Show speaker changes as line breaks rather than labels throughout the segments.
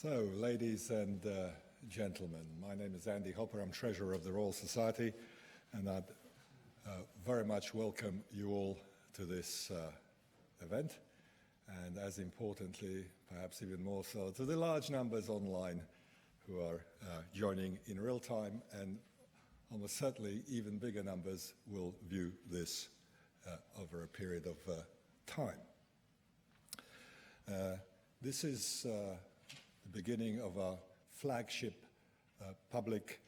So, ladies and gentlemen, my name is Andy Hopper. I'm Treasurer of the Royal Society, and I'd very much welcome you all to this event, and as importantly, perhaps even more so, to the large numbers online who are joining in real time, and almost certainly even bigger numbers will view this over a period of time. This is the beginning of our flagship public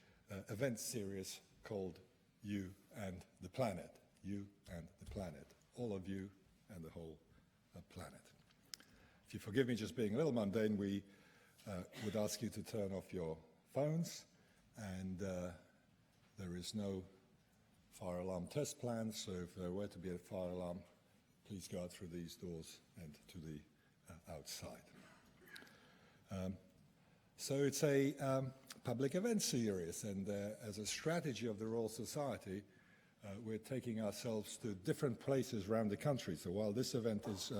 event series called You and the Planet. You and the Planet. All of you and the whole planet. If you forgive me just being a little mundane, we would ask you to turn off your phones, and there is no fire alarm test plan, so if there were to be a fire alarm, please go out through these doors and to the outside. So it's a public event series, and as a strategy of the Royal Society, we're taking ourselves to different places around the country. So while this event is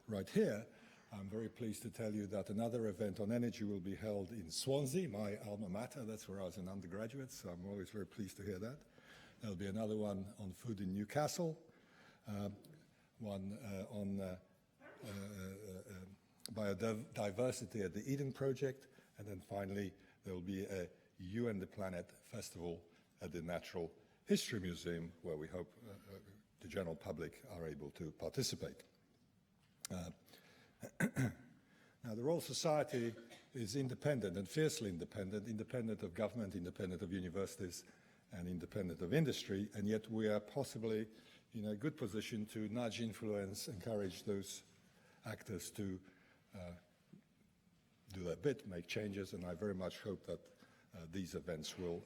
right here, I'm very pleased to tell you that another event on energy will be held in Swansea, my alma mater. That's where I was an undergraduate, so I'm always very pleased to hear that. There'll be another one on food in Newcastle, one on biodiversity at the Eden Project, and then finally there will be a You and the Planet festival at the Natural History Museum, where we hope the general public are able to participate. Now, the Royal Society is independent and fiercely independent of government, independent of universities, and independent of industry, and yet we are possibly in a good position to nudge, influence, encourage those actors to do their bit, make changes, and I very much hope that these events will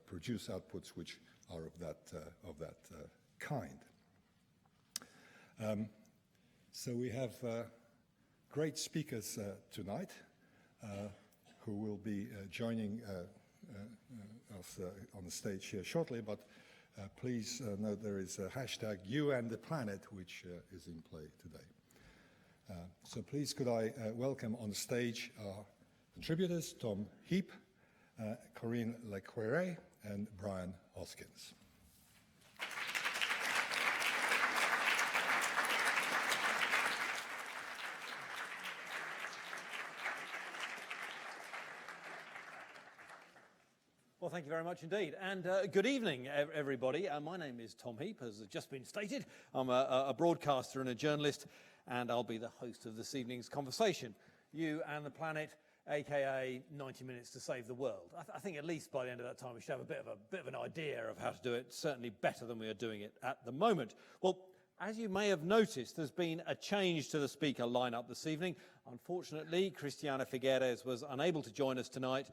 produce outputs which are of that kind. So we have great speakers tonight who will be joining us on the stage here shortly, but please note there is a hashtag You and the Planet which is in play today. So please could I welcome on stage our contributors, Tom Heap, Corinne Le Quéré, and Brian Hoskins.
Well, thank you very much indeed. And good evening, everybody. My name is Tom Heap, as has just been stated. I'm a broadcaster and a journalist, and I'll be the host of this evening's conversation. You and the Planet, aka 90 Minutes to Save the World. I think at least by the end of that time we should have a bit of an idea of how to do it, certainly better than we are doing it at the moment. Well, as you may have noticed, there's been a change to the speaker lineup this evening. Unfortunately, Christiana Figueres was unable to join us tonight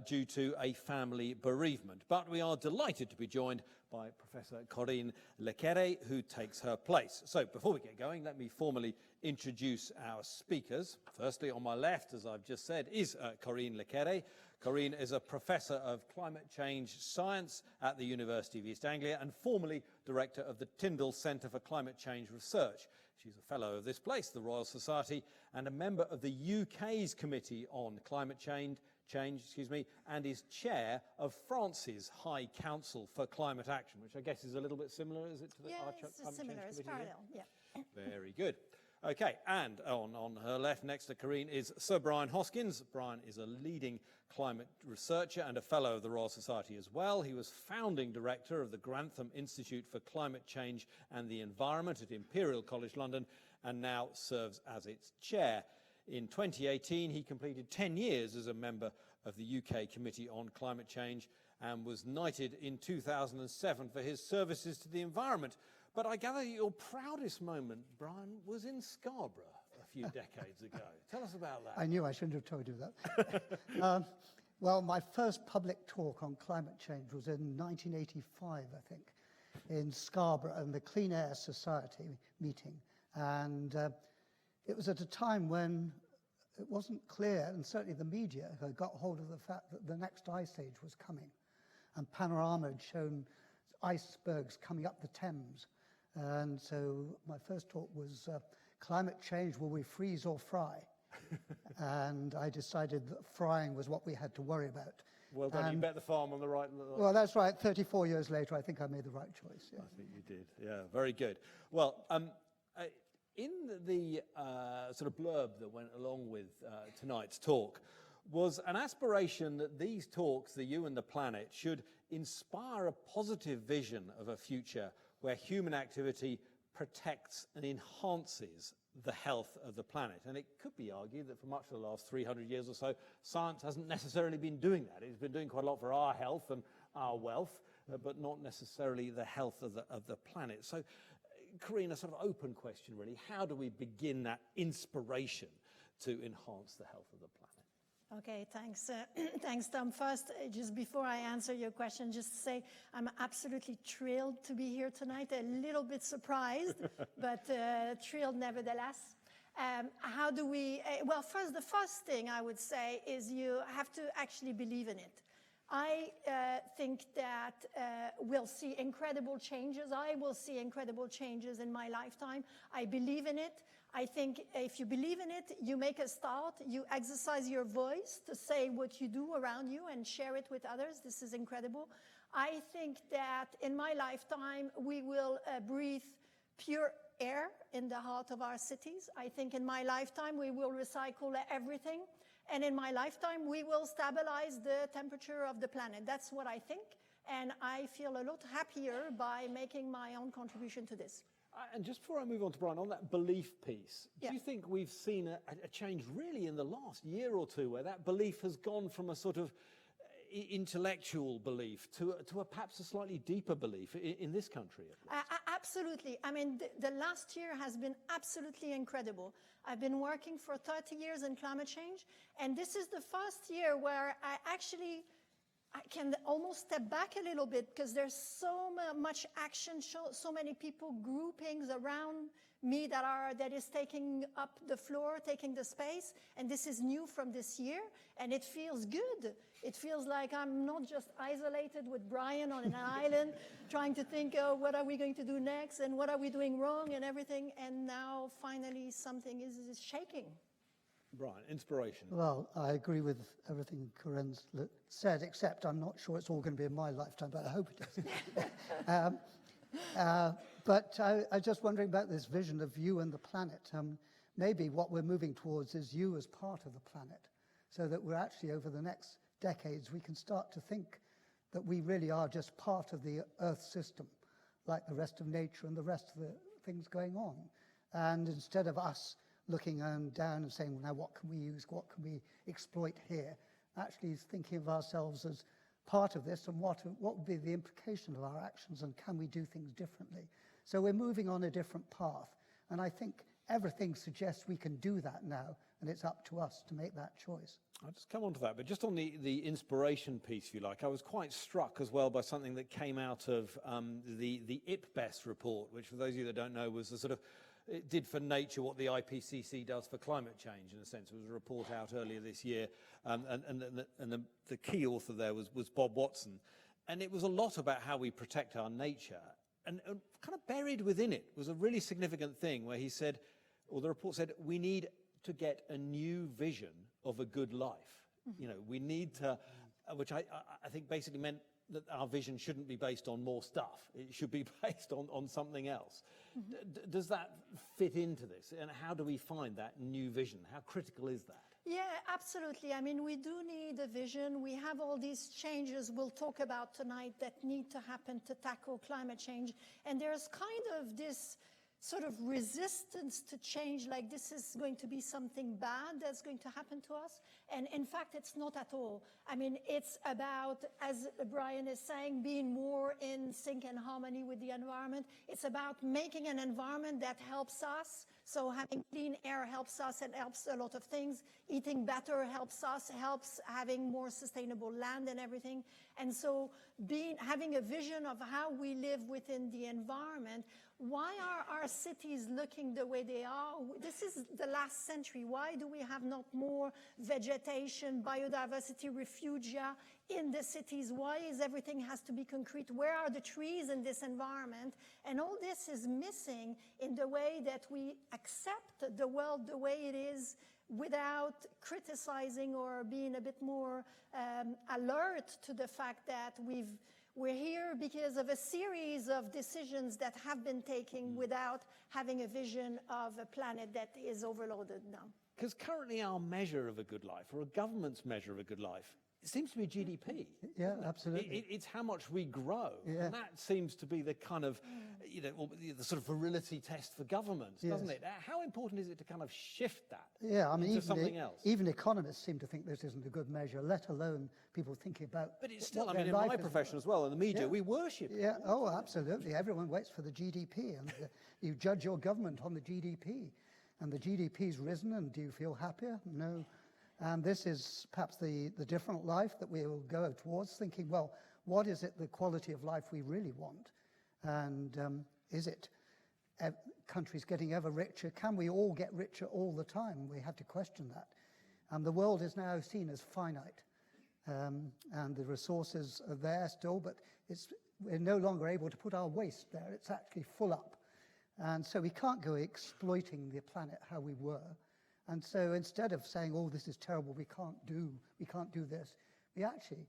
due to a family bereavement. But we are delighted to be joined by Professor Corinne Le Quéré, who takes her place. So before we get going, let me formally introduce our speakers. Firstly, on my left, as I've just said, is Corinne Le Quéré. Corinne is a Professor of Climate Change Science at the University of East Anglia and formerly Director of the Tyndall Centre for Climate Change Research. She's a Fellow of this place, the Royal Society, and a member of the UK's Committee on Climate Change, and is Chair of France's High Council for Climate Action, which I guess is a little bit similar, is it, to the
it's similar, it's parallel, yeah.
Very good. Okay, and on her left, next to Corinne, is Sir Brian Hoskins. Brian is a leading climate researcher and a Fellow of the Royal Society as well. He was founding director of the Grantham Institute for Climate Change and the Environment at Imperial College London, and now serves as its chair. In 2018, he completed 10 years as a member of the UK Committee on Climate Change and was knighted in 2007 for his services to the environment. But I gather your proudest moment, Brian, was in Scarborough a few decades ago. Tell us about that.
I knew I shouldn't have told you that. Well, my first public talk on climate change was in 1985, I think, in Scarborough, in the Clean Air Society meeting. And it was at a time when it wasn't clear, and certainly the media had got hold of the fact that the next ice age was coming. And Panorama had shown icebergs coming up the Thames. And so my first talk was climate change, will we freeze or fry? And I decided that frying was what we had to worry about.
Well done, you bet the farm on the right.
Well, that's right. 34 years later, I think I made the right choice. Yeah.
I think you did. Yeah, very good. Well, in the sort of blurb that went along with tonight's talk was an aspiration that these talks, the You and the Planet, should inspire a positive vision of a future where human activity protects and enhances the health of the planet. And it could be argued that for much of the last 300 years or so, science hasn't necessarily been doing that. It's been doing quite a lot for our health and our wealth, but not necessarily the health of the planet. So, Corinne, a sort of open question really. How do we begin that inspiration to enhance the health of the planet?
Okay, thanks. Thanks, Tom. First, just before I answer your question, just to say I'm absolutely thrilled to be here tonight. A little bit surprised, but thrilled nevertheless. How do we, well, first, the first thing I would say is you have to actually believe in it. I think that we'll see incredible changes. I will see incredible changes in my lifetime. I believe in it. I think if you believe in it, you make a start, you exercise your voice to say what you do around you and share it with others. This is incredible. I think that in my lifetime, we will breathe pure air in the heart of our cities. I think in my lifetime, we will recycle everything. And in my lifetime, we will stabilize the temperature of the planet. That's what I think. And I feel a lot happier by making my own contribution to this.
And just before I move on to Brian, on that belief piece,
Yeah.
do you think we've seen a change really in the last year or two where that belief has gone from a sort of intellectual belief to perhaps a slightly deeper belief in this country?
Absolutely. I mean, the last year has been absolutely incredible. I've been working for 30 years in climate change, and this is the first year where I can almost step back a little bit because there's so much action, so many people, groupings around me that is taking up the floor, taking the space, and this is new from this year, and it feels good. It feels like I'm not just isolated with Brian on an island trying to think, oh, what are we going to do next, and what are we doing wrong, and everything, and now finally something is shaking.
Brian, inspiration.
Well, I agree with everything Corinne's said, except I'm not sure it's all going to be in my lifetime, but I hope it is. But I was just wondering about this vision of you and the planet. Maybe what we're moving towards is you as part of the planet, so that we're actually, over the next decades, we can start to think that we really are just part of the Earth system, like the rest of nature and the rest of the things going on. And instead of us looking down and saying, well, now what can we use, what can we exploit here, actually thinking of ourselves as part of this and what would be the implication of our actions and can we do things differently. So we're moving on a different path. And I think everything suggests we can do that now, and it's up to us to make that choice.
I'll just come on to that, but just on the inspiration piece, if you like, I was quite struck as well by something that came out of the IPBES report, which for those of you that don't know was the sort of, it did for nature what the IPCC does for climate change, in a sense. It was a report out earlier this year, and the key author there was Bob Watson. And it was a lot about how we protect our nature. And kind of buried within it was a really significant thing where he said, or the report said, we need to get a new vision of a good life. Mm-hmm. You know, we need to, which I think basically meant that our vision shouldn't be based on more stuff. It should be based on something else. Mm-hmm. Does that fit into this? And how do we find that new vision? How critical is that?
Yeah, absolutely. I mean, we do need a vision. We have all these changes we'll talk about tonight that need to happen to tackle climate change. And there's kind of this sort of resistance to change, like this is going to be something bad that's going to happen to us. And in fact, it's not at all. I mean, it's about, as Brian is saying, being more in sync and harmony with the environment. It's about making an environment that helps us. So having clean air helps us and helps a lot of things. Eating better helps us, helps having more sustainable land and everything. And so having a vision of how we live within the environment. Why are our cities looking the way they are? This is the last century. Why do we have not more vegetation, biodiversity, refugia in the cities? Why is everything has to be concrete? Where are the trees in this environment? And all this is missing in the way that we accept the world the way it is without criticizing or being a bit more alert to the fact that we're here because of a series of decisions that have been taken without having a vision of a planet that is overloaded now.
Because currently our measure of a good life, or a government's measure of a good life, it seems to be GDP.
Yeah, absolutely.
It's how much we grow.
Yeah.
And that seems to be the kind of, the sort of virility test for governments, doesn't it? How important is it to kind of shift that
Yeah, I mean,
into something else?
even economists seem to think this isn't a good measure, let alone people thinking about.
But it's still,
what
I mean,
their
in my
life is
profession as well, in the media,
Yeah.
we worship it.
Yeah, oh, absolutely. Everyone waits for the GDP, and you judge your government on the GDP. And the GDP's risen, and do you feel happier? No. And this is perhaps the different life that we will go towards, thinking, well, what is it, the quality of life we really want? And is it countries getting ever richer? Can we all get richer all the time? We have to question that. The world is now seen as finite. And the resources are there still, but we're no longer able to put our waste there. It's actually full up. And so we can't go exploiting the planet how we were. And so instead of saying, oh, this is terrible, we can't do this, we actually,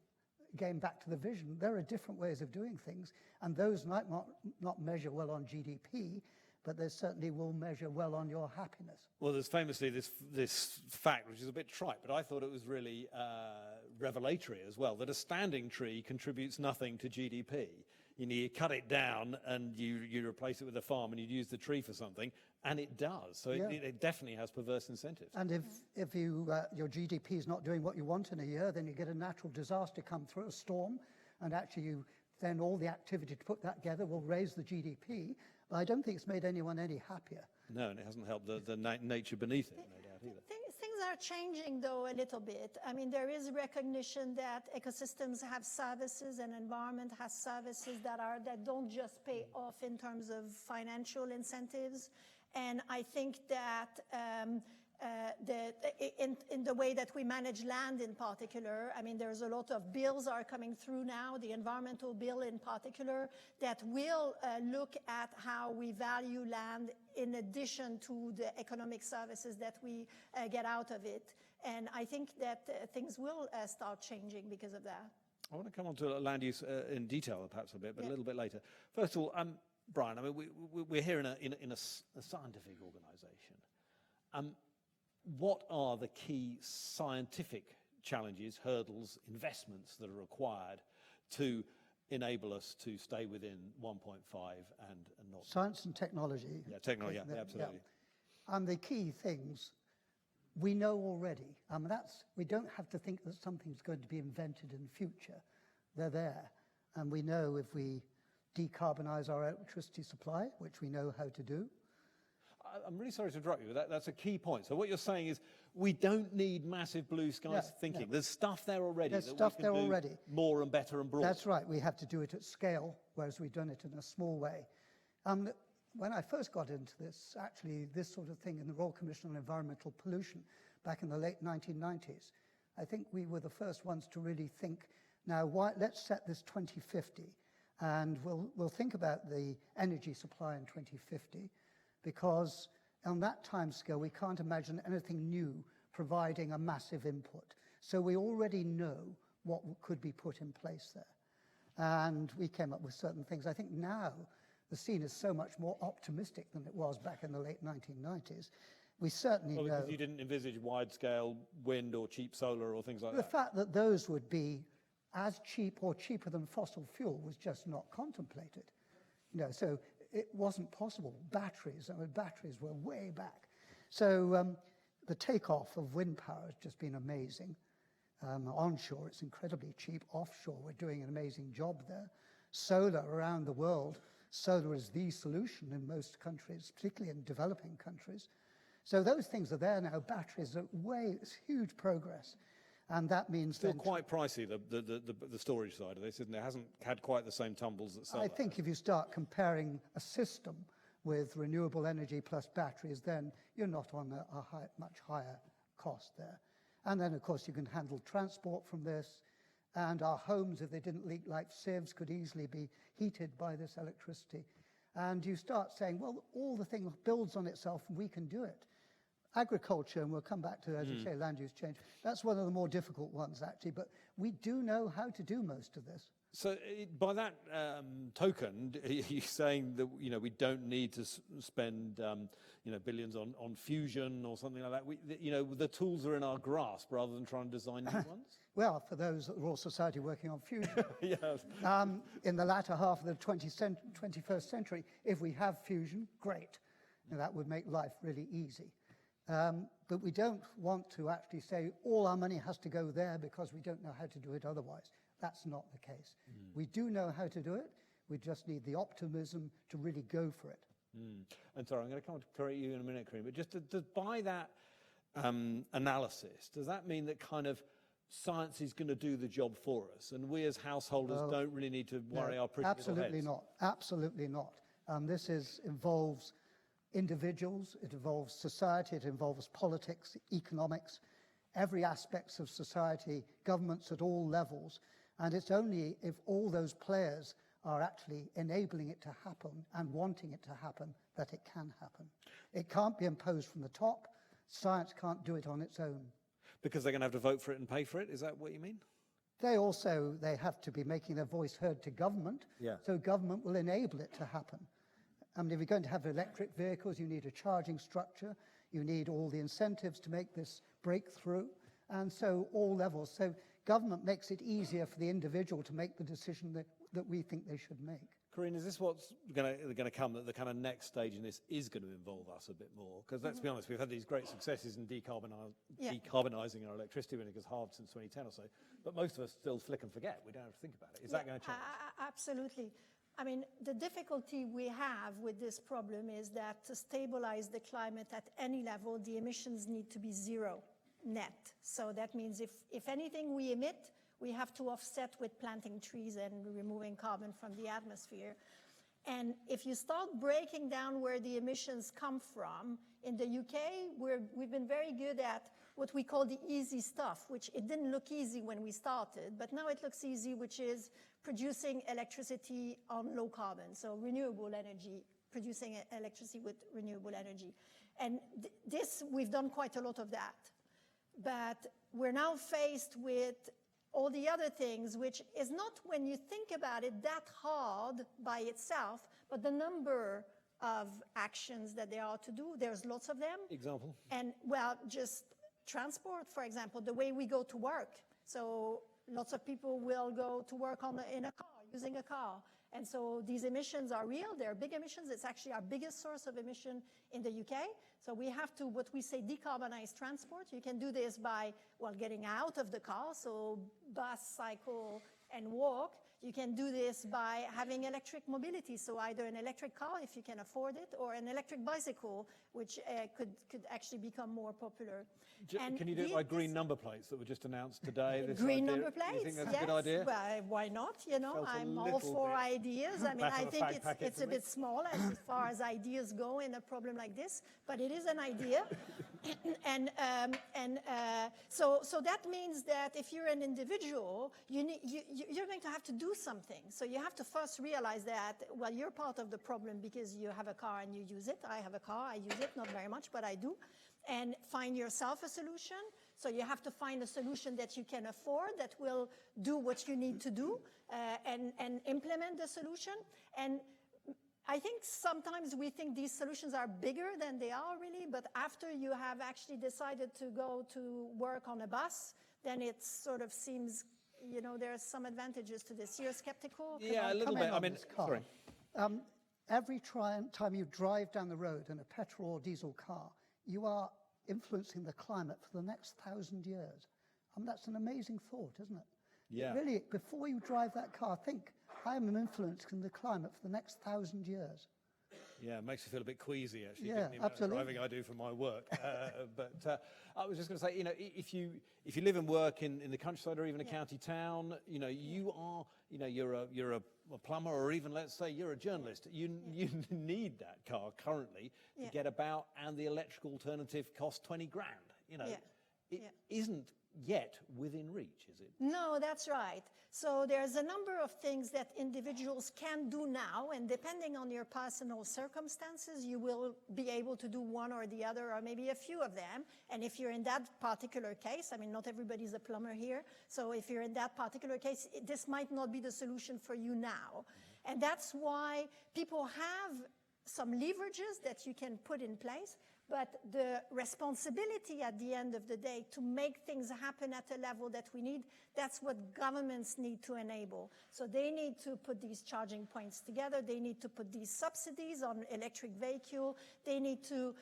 going back to the vision, there are different ways of doing things. And those might not measure well on GDP, but they certainly will measure well on your happiness.
Well, there's famously this fact, which is a bit trite, but I thought it was really revelatory as well, that a standing tree contributes nothing to GDP. You cut it down and you replace it with a farm and you use the tree for something, and it does. So
Yeah.
it definitely has perverse incentives.
And if your GDP is not doing what you want in a year, then you get a natural disaster come through, a storm, and actually then all the activity to put that together will raise the GDP. But I don't think it's made anyone any happier.
No, and it hasn't helped the nature beneath it, no doubt either.
Things are changing, though, a little bit. I mean, there is recognition that ecosystems have services and environment has services that don't just pay off in terms of financial incentives. And I think that in the way that we manage land in particular, I mean, there's a lot of bills are coming through now, the environmental bill in particular, that will look at how we value land in addition to the economic services that we get out of it. And I think that things will start changing because of that.
I want to come on to land use in detail perhaps a bit, but a little bit later. First of all, Brian, I mean, we're here in a scientific organisation. What are the key scientific challenges, hurdles, investments that are required to enable us to stay within 1.5 and not?
Science and technology.
Yeah, technology, yeah, absolutely.
Yeah. And the key things we know already. We don't have to think that something's going to be invented in the future. They're there. And we know if we decarbonize our electricity supply, which we know how to do.
I'm really sorry to interrupt you, but that's a key point. So what you're saying is we don't need massive blue skies thinking.
No.
There's stuff there already.
There's
that
stuff
we can
there
do
already.
More and better and broader.
That's right. We have to do it at scale, whereas we've done it in a small way. When I first got into this sort of thing in the Royal Commission on Environmental Pollution back in the late 1990s, I think we were the first ones to really think, now let's set this 2050, and we'll think about the energy supply in 2050. Because on that timescale, we can't imagine anything new providing a massive input. So we already know what could be put in place there. And we came up with certain things. I think now the scene is so much more optimistic than it was back in the late 1990s. We certainly know.
Because you didn't envisage wide-scale wind or cheap solar or things like
The
that.
fact that those would be as cheap or cheaper than fossil fuel was just not contemplated. So it wasn't possible. Batteries were way back. So the takeoff of wind power has just been amazing. Onshore, it's incredibly cheap. Offshore, we're doing an amazing job there. Solar around the world, solar is the solution in most countries, particularly in developing countries. So those things are there now. Batteries are it's huge progress. And that means
Still quite pricey, the storage side of this, isn't it? It hasn't had quite the same tumbles that solar.
I think if you start comparing a system with renewable energy plus batteries, then you're not on a much higher cost there. And then, of course, you can handle transport from this. And our homes, if they didn't leak like sieves, could easily be heated by this electricity. And you start saying, well, all the thing builds on itself and we can do it. Agriculture, and we'll come back to, as you say, land use change, that's one of the more difficult ones, actually, but we do know how to do most of this.
So by that token, are you saying that, you know, we don't need to spend, you know, billions on fusion or something like that? You know, the tools are in our grasp rather than trying to design new ones?
Well, for those at the Royal Society working on fusion,
Yes.
in the latter half of the 21st century, if we have fusion, great. Now, that would make life really easy. But we don't want to actually say all our money has to go there because we don't know how to do it otherwise. That's not the case. We do know how to do it. We just need the optimism to really go for it.
And sorry, I'm going to come to correct you in a minute, Kareem, but just to by that analysis, does that mean that kind of science is going to do the job for us, and we as householders don't really need to worry our pretty little
Absolutely
heads?
not. Absolutely not. This involves individuals, it involves society, it involves politics, economics, every aspects of society, governments at all levels. And it's only if all those players are actually enabling it to happen and wanting it to happen that it can happen. It can't be imposed from the top. Science can't do it on its own.
Because they're going to have to vote for it and pay for it? Is that what you mean?
They have to be making their voice heard to government.
Yeah.
So government will enable it to happen. I mean, if you're going to have electric vehicles, you need a charging structure. You need all the incentives to make this breakthrough. And so all levels. So government makes it easier for the individual to make the decision that we think they should make.
Corinne, is this what's going to come, that the kind of next stage in this is going to involve us a bit more? Because let's be honest, we've had these great successes in decarbonising our electricity when it gets halved since 2010 or so, but most of us still flick and forget. We don't have to think about it. Is that going to change?
Absolutely. I mean, the difficulty we have with this problem is that to stabilize the climate at any level, the emissions need to be zero net. So that means if anything we emit, we have to offset with planting trees and removing carbon from the atmosphere. And if you start breaking down where the emissions come from, in the UK, we've been very good at what we call the easy stuff, which it didn't look easy when we started, but now it looks easy, which is producing electricity on low carbon, so renewable energy, producing electricity with renewable energy. And this, we've done quite a lot of that. But we're now faced with all the other things, which is not, when you think about it, that hard by itself, but the number of actions that there are to do, there's lots of them.
Example?
And, well, just transport, for example, the way we go to work. So lots of people will go to work in a car, using a car. And so these emissions are real, they're big emissions. It's actually our biggest source of emission in the UK. So we have to, what we say, decarbonize transport. You can do this by, well, getting out of the car, so bus, cycle, and walk. You can do this by having electric mobility, so either an electric car, if you can afford it, or an electric bicycle, which could actually become more popular.
Can you do it by green number plates that were just announced today?
Green number plates,
you think that's
yes.
a good idea?
Well, why not? You know,
Felt a
I'm all
little
for
bit
ideas. I mean,
back
I
of a
think
fag packet
it's
for
a
me.
bit small as far as ideas go in a problem like this, but it is an idea. So that means that if you're an individual, you're going to have to do something. So you have to first realize that, well, you're part of the problem because you have a car and you use it. I have a car, I use it, not very much, but I do. And find yourself a solution. So you have to find a solution that you can afford, that will do what you need to do, and implement the solution. And I think sometimes we think these solutions are bigger than they are really, but after you have actually decided to go to work on a bus, then it sort of seems, you know, there are some advantages to this. You're skeptical?
Yeah, a little bit. I mean, sorry.
Every time you drive down the road in a petrol or diesel car, you are influencing the climate for the next 1,000 years. That's an amazing thought, isn't it?
Yeah.
Really, before you drive that car, think, I am influencing the climate for the next 1,000 years.
Yeah, it makes you feel a bit queasy, actually.
Yeah,
the amount of
absolutely.
driving I do for my work. But I was just going to say, you know, if you live and work in the countryside or even a county town, you know, you're a plumber, or even, let's say, you're a journalist. You need that car currently to get about, and the electrical alternative costs 20 grand. You know, it isn't yet within reach, is it?
No, that's right. So there's a number of things that individuals can do now, and depending on your personal circumstances, you will be able to do one or the other, or maybe a few of them. And if you're in that particular case, I mean, not everybody's a plumber here, so if you're in that particular case, this might not be the solution for you now. And that's why people have some leverages that you can put in place, but the responsibility at the end of the day to make things happen at a level that we need, that's what governments need to enable. So they need to put these charging points together. They need to put these subsidies on electric vehicle. They need to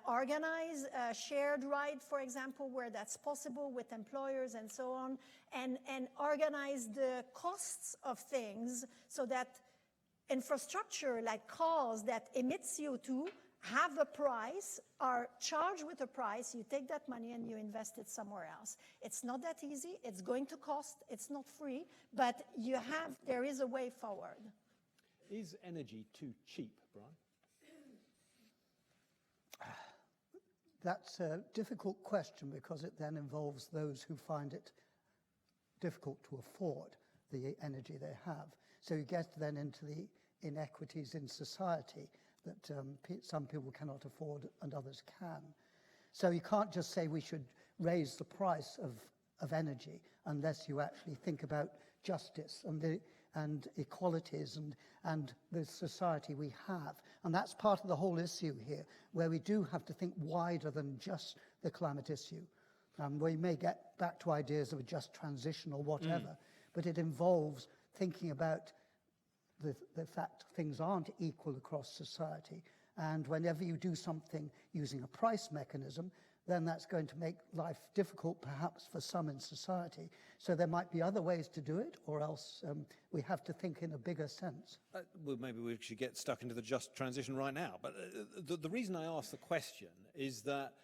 organize a shared ride, for example, where that's possible with employers and so on, and organize the costs of things so that infrastructure like cars that emit CO2 have a price, are charged with a price, you take that money and you invest it somewhere else. It's not that easy, it's going to cost, it's not free, but there is a way forward.
Is energy too cheap, Brian?
That's a difficult question because it then involves those who find it difficult to afford the energy they have. So you get then into the inequities in society that some people cannot afford and others can. So you can't just say we should raise the price of energy unless you actually think about justice and equalities and the society we have. And that's part of the whole issue here, where we do have to think wider than just the climate issue. We may get back to ideas of a just transition or whatever, but it involves thinking about the fact things aren't equal across society. And whenever you do something using a price mechanism, then that's going to make life difficult perhaps for some in society. So there might be other ways to do it, or else we have to think in a bigger sense.
Well, maybe we should get stuck into the just transition right now. But the reason I ask the question is that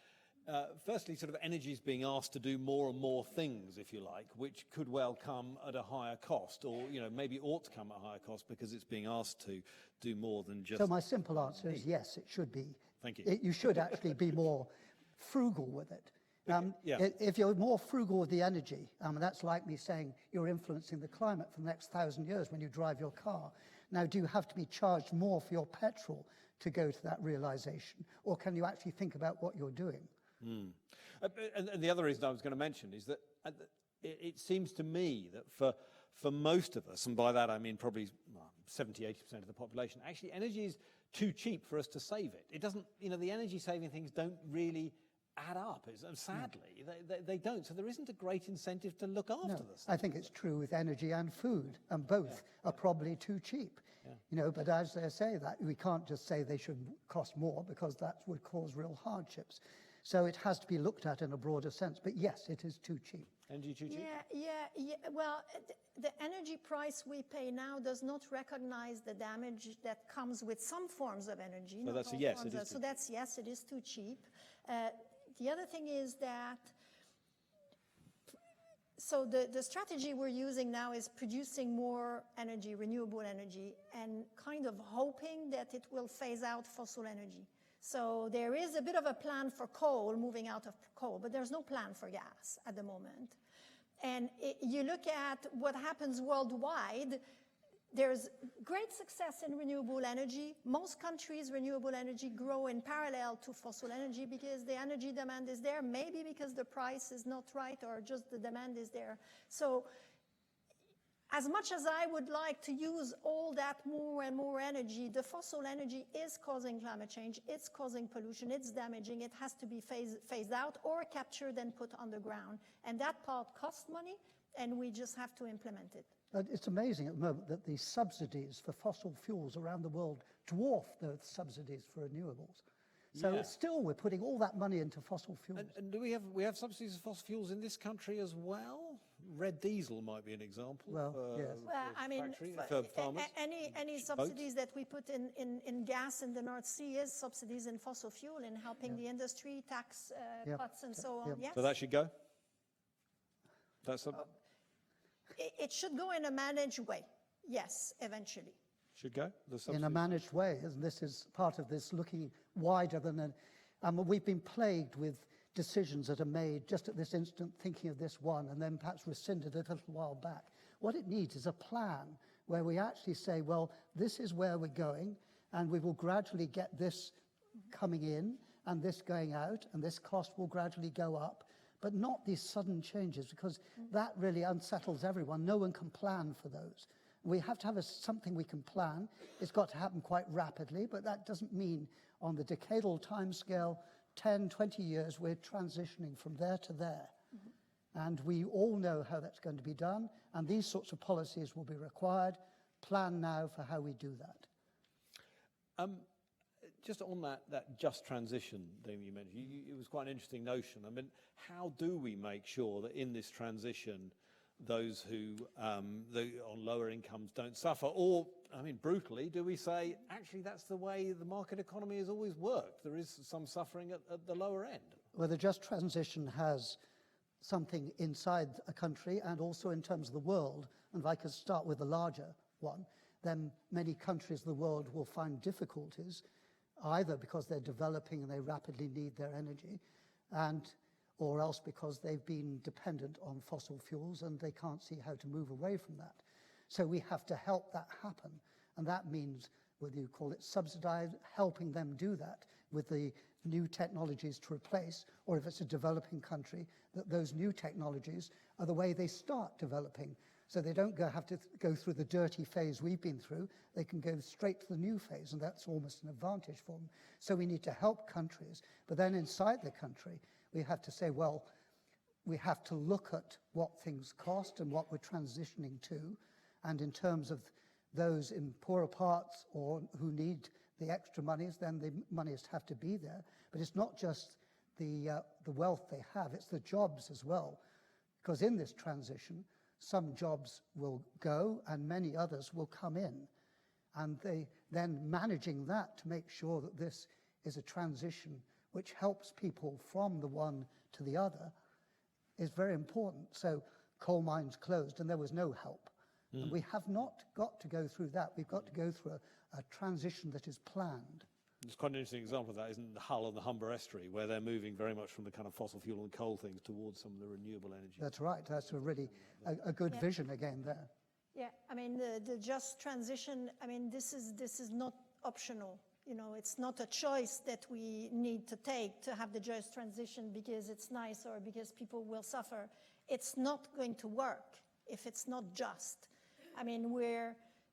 firstly, sort of energy is being asked to do more and more things, if you like, which could well come at a higher cost, or maybe ought to come at a higher cost because it's being asked to do more than just.
So my simple answer is yes, it should be.
Thank you.
You should actually be more frugal with it.
Yeah.
If you're more frugal with the energy, that's like me saying you're influencing the climate for the next 1,000 years when you drive your car. Now, do you have to be charged more for your petrol to go to that realization, or can you actually think about what you're doing?
And the other reason I was going to mention is that it seems to me that for most of us, and by that I mean probably 70-80% of the population, actually energy is too cheap for us to save it. It doesn't, the energy saving things don't really add up, and sadly they don't. So there isn't a great incentive to look after this.
I think it's true with energy and food, and both are probably too cheap. But as they say, that we can't just say they should cost more because that would cause real hardships. So it has to be looked at in a broader sense. But yes, it is too cheap.
Energy too cheap?
Yeah. Well, the energy price we pay now does not recognize the damage that comes with some forms of energy.
So that's a yes, it is.
So that's yes, it is too cheap. The other thing is that, so the strategy we're using now is producing more energy, renewable energy, and kind of hoping that it will phase out fossil energy. So there is a bit of a plan for coal, moving out of coal, but there's no plan for gas at the moment. And you look at what happens worldwide, there's great success in renewable energy. Most countries' renewable energy grow in parallel to fossil energy because the energy demand is there, maybe because the price is not right or just the demand is there. So as much as I would like to use all that more and more energy, the fossil energy is causing climate change, it's causing pollution, it's damaging, it has to be phased out or captured and put underground. And that part costs money, and we just have to implement it.
It's amazing at the moment that the subsidies for fossil fuels around the world dwarf the subsidies for renewables. So still we're putting all that money into fossil fuels.
And do we have subsidies for fossil fuels in this country as well? Red diesel might be an example.
Well, yes.
Well, I mean,
for farmers.
any subsidies that we put in gas in the North Sea is subsidies in fossil fuel in helping the industry, tax cuts and so on. Yes.
So that should go? That's
It should go in a managed way. Yes, eventually.
should go?
In a managed way, and this is part of this looking wider than we've been plagued with decisions that are made just at this instant, thinking of this one, and then perhaps rescinded a little while back. What it needs is a plan where we actually say, well, this is where we're going, and we will gradually get this coming in, and this going out, and this cost will gradually go up, but not these sudden changes, because that really unsettles everyone. No one can plan for those. We have to have something we can plan. It's got to happen quite rapidly, but that doesn't mean on the decadal timescale, 10, 20 years, we're transitioning from there to there. And we all know how that's going to be done, and these sorts of policies will be required. Plan now for how we do that.
Just on that just transition thing you mentioned, it was quite an interesting notion. I mean, how do we make sure that in this transition, those who on lower incomes don't suffer? Or, I mean, brutally, do we say, actually, that's the way the market economy has always worked? There is some suffering at the lower end.
Well, the just transition has something inside a country and also in terms of the world. And if I could start with the larger one, then many countries of the world will find difficulties, either because they're developing and they rapidly need their energy, or else because they've been dependent on fossil fuels and they can't see how to move away from that. So we have to help that happen. And that means, whether you call it subsidized, helping them do that with the new technologies to replace, or if it's a developing country, that those new technologies are the way they start developing. So they don't have to go through the dirty phase we've been through. They can go straight to the new phase, and that's almost an advantage for them. So we need to help countries. But then inside the country, we have to say, well, we have to look at what things cost and what we're transitioning to. And in terms of those in poorer parts or who need the extra monies, then the monies have to be there. But it's not just the wealth they have, it's the jobs as well. Because in this transition, some jobs will go and many others will come in. And then managing that to make sure that this is a transition which helps people from the one to the other is very important. So coal mines closed and there was no help. And we have not got to go through that. We've got to go through a transition that is planned.
It's quite an interesting example of that, isn't it? The Hull and the Humber Estuary, where they're moving very much from the kind of fossil fuel and coal things towards some of the renewable energy.
That's right. That's a really a good vision again there.
Yeah, I mean, the just transition, I mean, this is not optional. You know, it's not a choice that we need to take to have the just transition because it's nice or because people will suffer. It's not going to work if it's not just. I mean,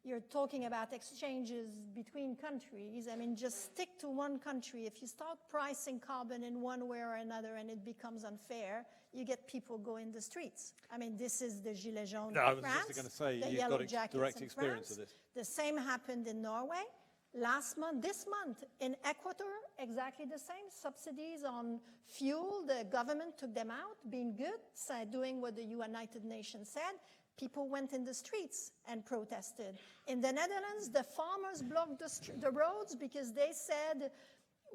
you're talking about exchanges between countries. I mean, just stick to one country. If you start pricing carbon in one way or another and it becomes unfair, you get people go in the streets. I mean, this is the Gilets jaunes in France.
I was just going to say,
the
you've
Yellow
got
Jackets
direct
in
experience
France.
of this.
The same happened in Norway. This month in Ecuador, exactly the same. Subsidies on fuel, the government took them out, being good, doing what the United Nations said. People went in the streets and protested. In the Netherlands, the farmers blocked the roads because they said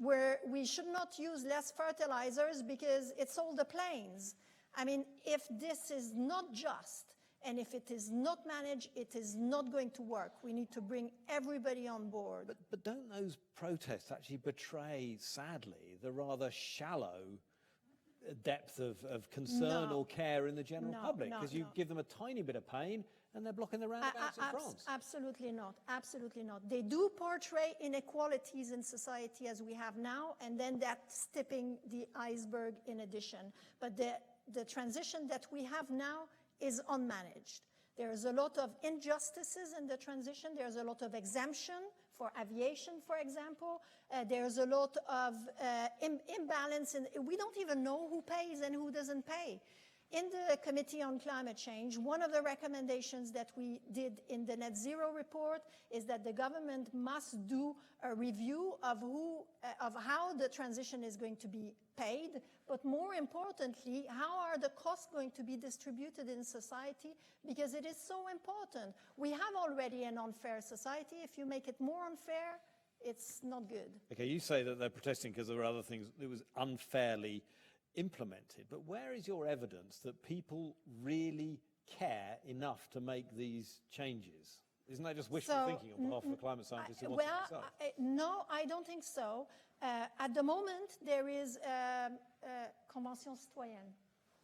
we should not use less fertilizers because it's all the plains. I mean, if this is not just, and if it is not managed, it is not going to work. We need to bring everybody on board.
But don't those protests actually betray, sadly, the rather shallow depth of concern or care in the general public? Because you give them a tiny bit of pain and they're blocking the roundabouts in France.
Absolutely not. Absolutely not. They do portray inequalities in society as we have now, and then that's tipping the iceberg in addition. But the transition that we have now is unmanaged. There's a lot of injustices in the transition. There's a lot of exemption for aviation, for example. There's a lot of imbalance, and we don't even know who pays and who doesn't pay. In the Committee on Climate Change, one of the recommendations that we did in the Net Zero report is that the government must do a review of how the transition is going to be paid, but more importantly, how are the costs going to be distributed in society, because it is so important. We have already an unfair society. If you make it more unfair, it's not good.
Okay, you say that they're protesting because there were other things that was unfairly implemented, but where is your evidence that people really care enough to make these changes? Isn't that just wishful
So,
thinking on behalf of the climate scientists who want it
Well,
themselves?
no, I don't think so. At the moment, there is Convention Citoyenne.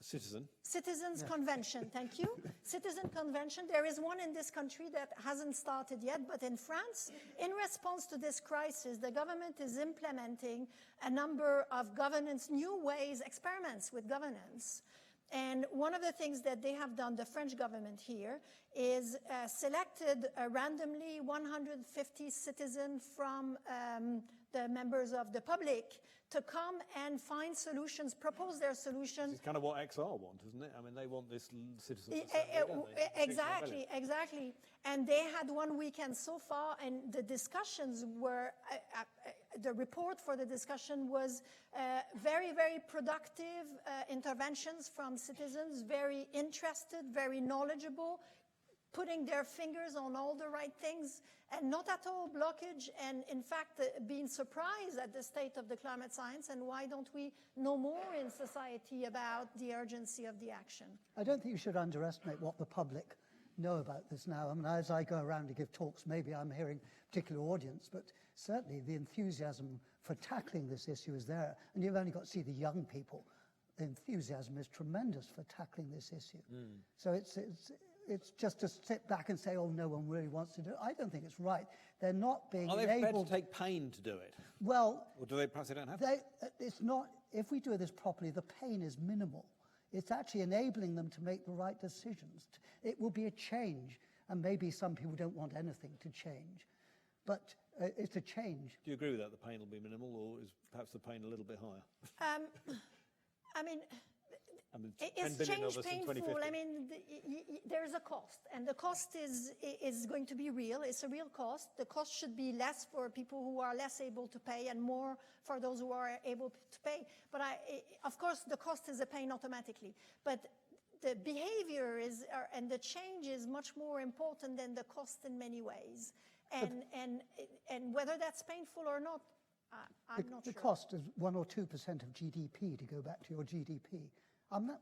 Citizen.
Citizens Convention, thank you. Citizen Convention. There is one in this country that hasn't started yet, but in France, in response to this crisis, the government is implementing a number of governance, new ways, experiments with governance. And one of the things that they have done, the French government here, is selected randomly 150 citizens from the members of the public to come and find solutions, propose their solutions.
It's kind of what XR want, isn't it? I mean, they want this citizen.
Exactly. And they had 1 weekend so far, and the discussions were, the report for the discussion was very, very productive interventions from citizens, very interested, very knowledgeable, putting their fingers on all the right things, and not at all blockage, and in fact, being surprised at the state of the climate science, and why don't we know more in society about the urgency of the action?
I don't think you should underestimate what the public know about this now. I mean, as I go around to give talks, maybe I'm hearing a particular audience, but certainly the enthusiasm for tackling this issue is there. And you've only got to see the young people. The enthusiasm is tremendous for tackling this issue. So it's just to sit back and say, oh, no one really wants to do it. I don't think it's right. They're not being
Are they prepared
enabled.
to take pain to do it?
Well,
Or do they perhaps they don't have to?
it's not, if we do this properly, the pain is minimal. It's actually enabling them to make the right decisions. It will be a change, and maybe some people don't want anything to change, but it's a change.
Do you agree with that? The pain will be minimal, or is perhaps the pain a little bit higher?
I mean,
I mean, 10
is
billion of
change
us in
painful?
2050.
I mean, there's a cost, and the cost is going to be real. It's a real cost. The cost should be less for people who are less able to pay, and more for those who are able to pay. But of course, the cost is a pain automatically. But the behavior and the change is much more important than the cost in many ways. And whether that's painful or not, I'm not sure.
The cost is 1 or 2% of GDP, to go back to your GDP. I'm not,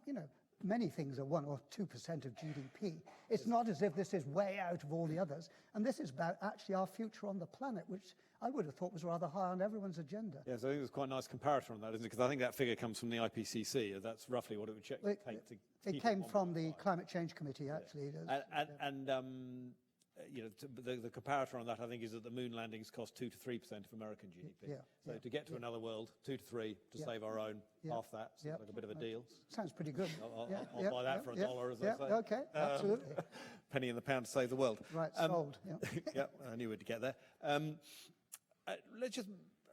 many things are 1 or 2% of GDP. It's not as if this is way out of all the others. And this is about actually our future on the planet, which I would have thought was rather high on everyone's agenda.
Yes, I think there's quite a nice comparator on that, isn't it? Because I think that figure comes from the IPCC. That's roughly what it would take to
It
keep
came
at
from the
1.5.
Climate Change Committee, actually.
The comparator on that, I think, is that the moon landings cost 2 to 3% of American GDP. So to get to another world, 2 to 3 to save our own, half that, seems like a bit of a deal.
Sounds pretty good.
I'll buy that for $1, as I say.
Okay, absolutely.
Penny in the pound to save the world.
Right, sold.
Yeah, I knew we'd get there. Let's just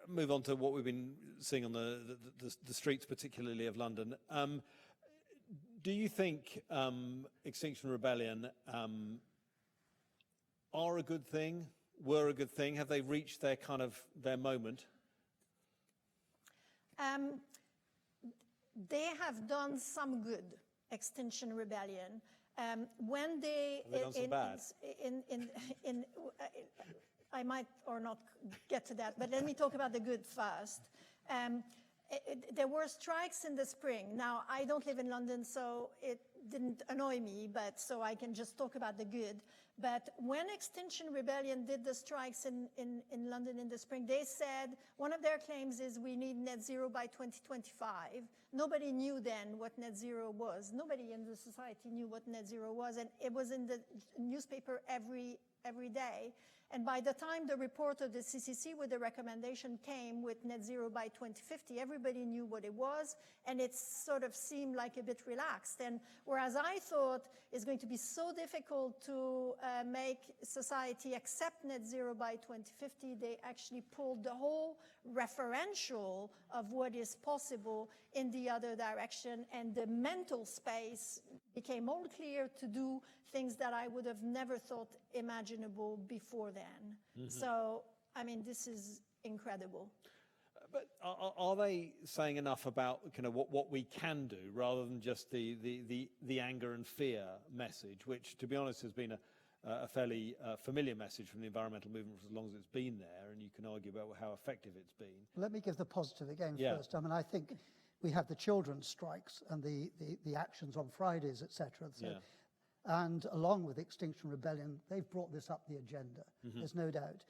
move on to what we've been seeing on the streets, particularly of London. Do you think Extinction Rebellion are a good thing, were a good thing? Have they reached their moment?
They have done some good, Extinction Rebellion. When they
Have they done some bad?
I might or not get to that, but let me talk about the good first. There were strikes in the spring. Now, I don't live in London, so it didn't annoy me, but so I can just talk about the good. But when Extinction Rebellion did the strikes in London in the spring, they said one of their claims is we need net zero by 2025. Nobody knew then what net zero was. Nobody in the society knew what net zero was, and it was in the newspaper every day. And by the time the report of the CCC with the recommendation came with net zero by 2050, everybody knew what it was, and it sort of seemed like a bit relaxed. And whereas I thought it's going to be so difficult to make society accept net zero by 2050, they actually pulled the whole referential of what is possible in the other direction, and the mental space became all clear to do things that I would have never thought imaginable before then. So, I mean, this is incredible.
But are they saying enough about what we can do, rather than just the anger and fear message, which, to be honest, has been a fairly familiar message from the environmental movement for as long as it's been there, and you can argue about how effective it's been.
Let me give the positive again
Yeah.
first. I mean, I think we have the children's strikes and the actions on Fridays, etc. So And along with Extinction Rebellion, they've brought this up the agenda. There's no doubt.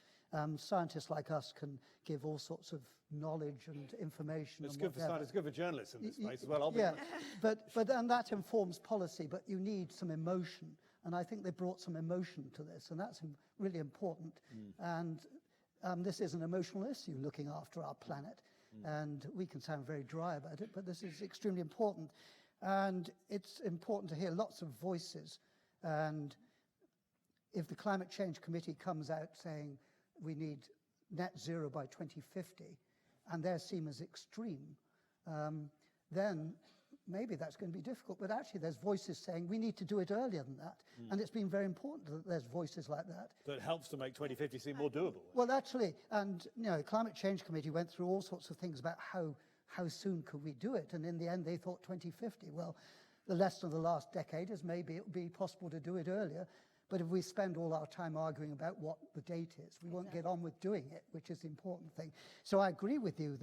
Scientists like us can give all sorts of knowledge and information.
It's
and
good for
whatever.
scientists, good for journalists in this space as well.
Yeah, and that informs policy, but you need some emotion. And I think they brought some emotion to this, and that's really important. And this is an emotional issue, looking after our planet. And we can sound very dry about it, but this is extremely important. And it's important to hear lots of voices. And if the Climate Change Committee comes out saying we need net zero by 2050, and they're seen as extreme, then maybe that's going to be difficult. But actually, there's voices saying we need to do it earlier than that. And it's been very important that there's voices like that.
So it helps to make 2050 seem more doable.
Well, actually, and the Climate Change Committee went through all sorts of things about how soon could we do it, and in the end they thought 2050. Well, the lesson of the last decade is maybe it would be possible to do it earlier, but if we spend all our time arguing about what the date is, we won't get on with doing it, which is the important thing. So I agree with you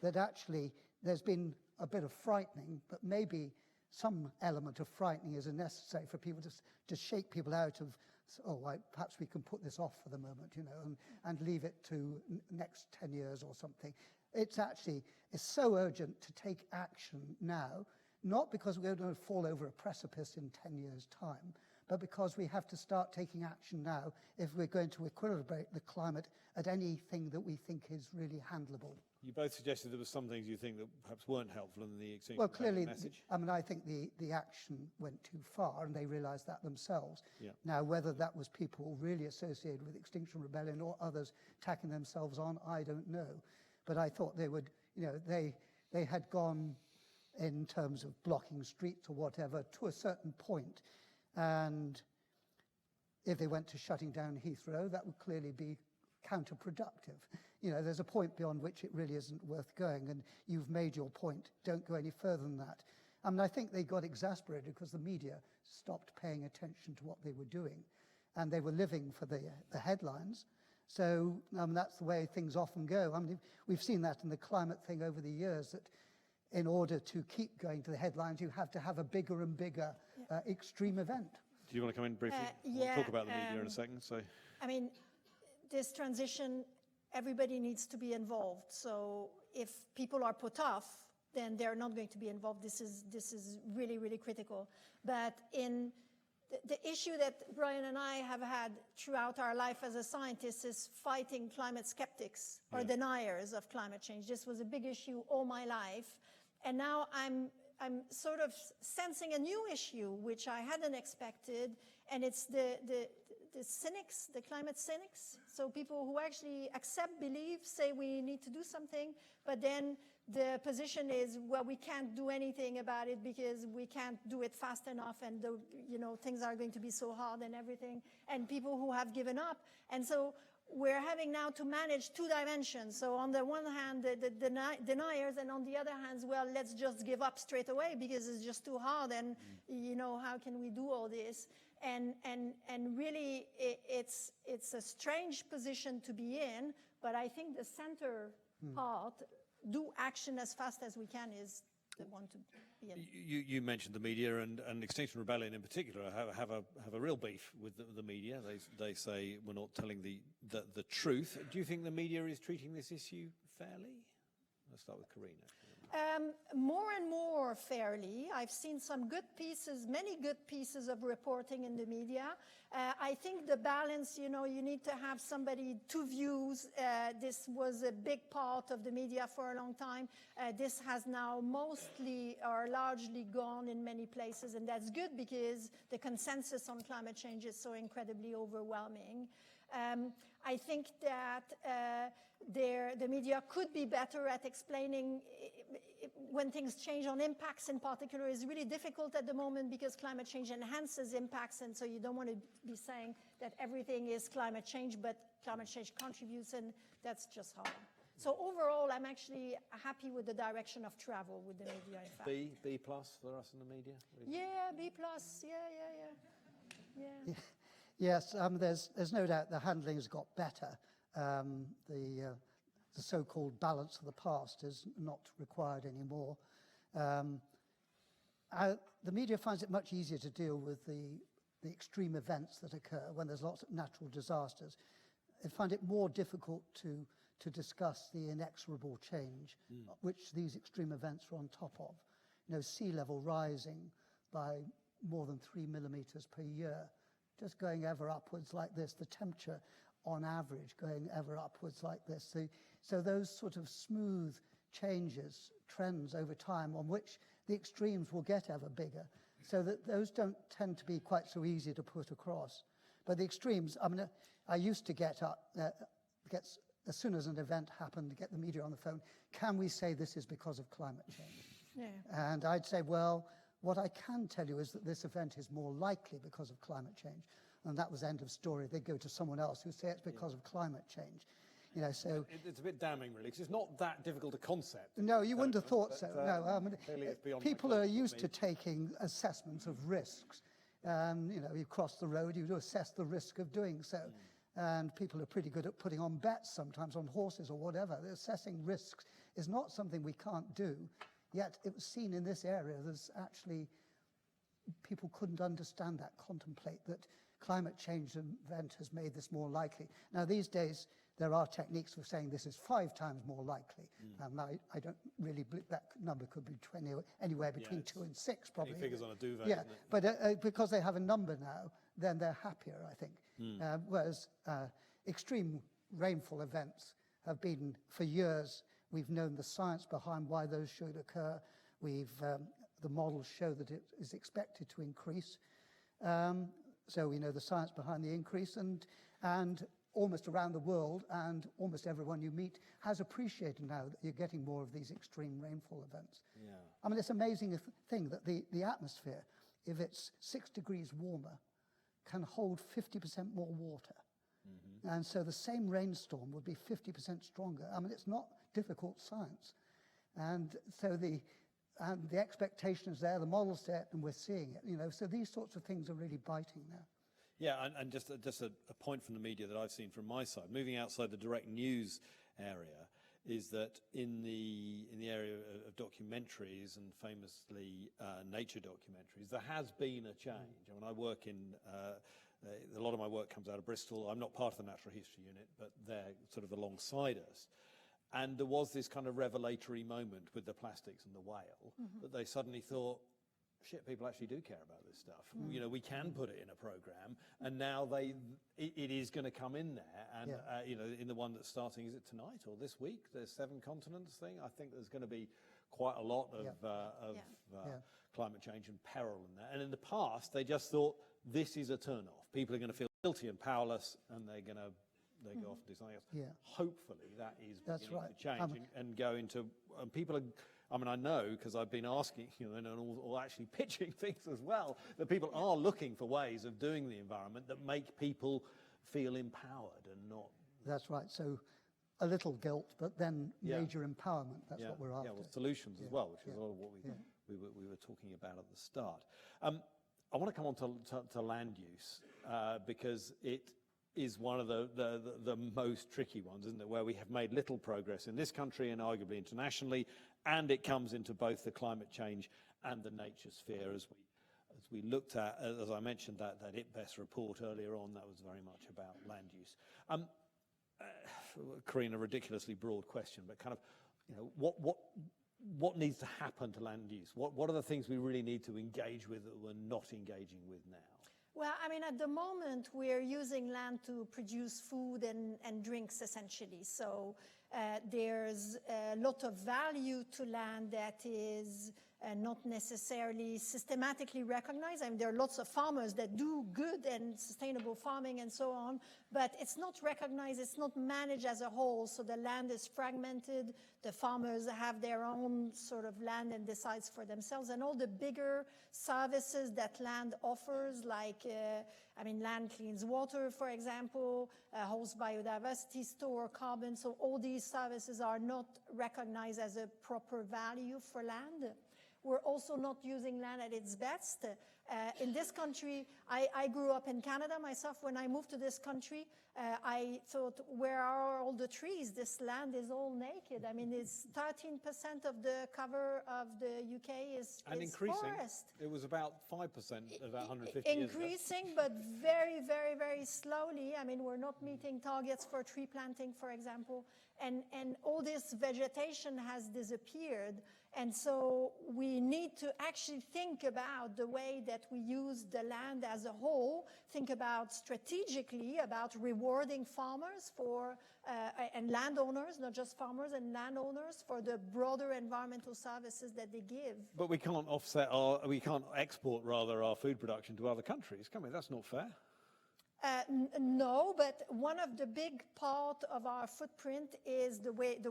that actually there's been a bit of frightening, but maybe some element of frightening is necessary for people to shake people out of, perhaps we can put this off for the moment, and leave it to next 10 years or something. It's so urgent to take action now, not because we're going to fall over a precipice in 10 years' time, but because we have to start taking action now if we're going to equilibrate the climate at anything that we think is really handleable.
You both suggested there were some things you think that perhaps weren't helpful in the Extinction
Well,
Rebellion
clearly,
message.
I think the action went too far, and they realised that themselves.
Yeah.
Now, whether that was people really associated with Extinction Rebellion or others tacking themselves on, I don't know. But I thought they would, they had gone in terms of blocking streets or whatever to a certain point. And if they went to shutting down Heathrow, that would clearly be counterproductive. There's a point beyond which it really isn't worth going, and you've made your point. Don't go any further than that. I think they got exasperated because the media stopped paying attention to what they were doing, and they were living for the headlines. So that's the way things often go. We've seen that in the climate thing over the years, that in order to keep going to the headlines, you have to have a bigger and bigger extreme event.
Do you want to come in briefly? We'll talk about the media in a second. So,
This transition, everybody needs to be involved. So if people are put off, then they're not going to be involved. This is really, really critical. But in the issue that Brian and I have had throughout our life as a scientist is fighting climate skeptics or deniers of climate change. This was a big issue all my life. And now I'm sort of sensing a new issue, which I hadn't expected, and it's the cynics, the climate cynics. So people who actually accept, believe, say we need to do something, but then the position is, well, we can't do anything about it because we can't do it fast enough, and things are going to be so hard and everything, and people who have given up. And so we're having now to manage two dimensions. So on the one hand, the deniers, and on the other hand, well, let's just give up straight away because it's just too hard, and how can we do all this? And really, it's a strange position to be in, but I think the center part, do action as fast as we can, is the one to be in.
you mentioned the media, and Extinction Rebellion in particular have a real beef with the media. They say we're not telling the truth. Do you think the media is treating this issue fairly? Let's start with Karina.
More and more fairly. I've seen some good pieces, many good pieces of reporting in the media. I think the balance, you need to have two views. This was a big part of the media for a long time. This has now mostly or largely gone in many places, and that's good because the consensus on climate change is so incredibly overwhelming. I think that the media could be better at explaining when things change on impacts in particular. Is really difficult at the moment because climate change enhances impacts, and so you don't want to be saying that everything is climate change, but climate change contributes, and that's just hard. So overall, I'm actually happy with the direction of travel with the media, in fact.
B plus for us in the media?
Yeah, B plus, yeah.
Yes, there's no doubt the handling has got better. The so-called balance of the past is not required anymore. The media finds it much easier to deal with the the extreme events that occur when there's lots of natural disasters, I find it more difficult to discuss the inexorable change which these extreme events are on top of. You know, sea level rising by more than 3 millimeters per year, just going ever upwards like this, the temperature on average going ever upwards like this. So those sort of smooth changes, trends over time on which the extremes will get ever bigger, so that those don't tend to be quite so easy to put across. But the extremes, I mean, I used to get as soon as an event happened, to get the media on the phone, can we say this is because of climate change?
Yeah.
And I'd say, well, what I can tell you is that this event is more likely because of climate change. And that was end of story. They'd go to someone else who'd say it's because of climate change. You know, so
It's a bit damning, really, because it's not that difficult a concept.
no, you wouldn't have thought so.
But,
No, I mean,
clearly it's beyond
people
my
are
grasp for
used
me.
to taking assessments of risks. You know, you cross the road, you assess the risk of doing so. And people are pretty good at putting on bets sometimes on horses or whatever. Assessing risks is not something we can't do. Yet it was seen in this area, there's actually, people couldn't understand that, contemplate that climate change event has made this more likely. Now these days, there are techniques for saying this is 5 times more likely. And I don't really believe that number could be 20, anywhere between
it's
2 and 6 probably.
Any figures on a duvet,
Yeah,
isn't it?
but because they have a number now, then they're happier, I think. Whereas extreme rainfall events have been, for years, we've known the science behind why those should occur. The models show that it is expected to increase. So we know the science behind the increase, and almost around the world, and almost everyone you meet has appreciated now that you're getting more of these extreme rainfall events.
Yeah.
I mean, it's an amazing thing that the atmosphere, if it's 6 degrees warmer, can hold 50% more water. And so the same rainstorm would be 50% stronger. I mean, it's not difficult science. And so the expectation is there, the model's there, and we're seeing it, you know. So these sorts of things are really biting now.
Yeah, and just a point from the media that I've seen from my side, moving outside the direct news area, is that in the area of documentaries and famously nature documentaries, there has been a change. I mean, I work in, a lot of my work comes out of Bristol. I'm not part of the Natural History Unit, but they're sort of alongside us. And there was this kind of revelatory moment with the plastics and the whale, that they suddenly thought, shit, people actually do care about this stuff. You know, we can put it in a program, and now it is going to come in there. And you know, in the one that's starting, is it tonight or this week? The 7 continents thing. I think there's going to be quite a lot of climate change and peril in that. And in the past, they just thought this is a turn-off. People are going to feel guilty and powerless, and they're going to go off and do something else.
Yeah.
Hopefully, that is beginning
right.
to change and go into. And people are. I mean, I know because I've been asking, you know, and all actually pitching things as well, that people are looking for ways of doing the environment that make people feel empowered and not.
That's right. So a little guilt, but then major empowerment. That's what we're after.
Yeah, well, solutions as well, which is a lot of what we were talking about at the start. I want to come on to land use because it is one of the most tricky ones, isn't it, where we have made little progress in this country and arguably internationally, and it comes into both the climate change and the nature sphere as we looked at, as I mentioned, that IPBES report earlier on, that was very much about land use. Corinne, a ridiculously broad question, but kind of, you know, what needs to happen to land use? What are the things we really need to engage with that we're not engaging with now?
Well, I mean, at the moment, we're using land to produce food and drinks, essentially. So there's a lot of value to land that is not necessarily systematically recognized. I mean, there are lots of farmers that do good and sustainable farming and so on, but it's not recognized, it's not managed as a whole. So the land is fragmented, the farmers have their own sort of land and decides for themselves, and all the bigger services that land offers, like, I mean, land cleans water, for example, hosts biodiversity, store carbon. So all these services are not recognized as a proper value for land. We're also not using land at its best. In this country, I grew up in Canada myself. When I moved to this country, I thought, where are all the trees? This land is all naked. I mean, it's 13% of the cover of the UK is
increasing.
forest.
It was about 5% about 150 years ago.
Increasing, but very, very, very slowly. I mean, we're not meeting targets for tree planting, for example, and all this vegetation has disappeared. And so we need to actually think about the way that we use the land as a whole, think about strategically about rewarding farmers for, and landowners, not just farmers and landowners, for the broader environmental services that they give.
But we can't export rather our food production to other countries, can we? That's not fair.
No, but one of the big part of our footprint is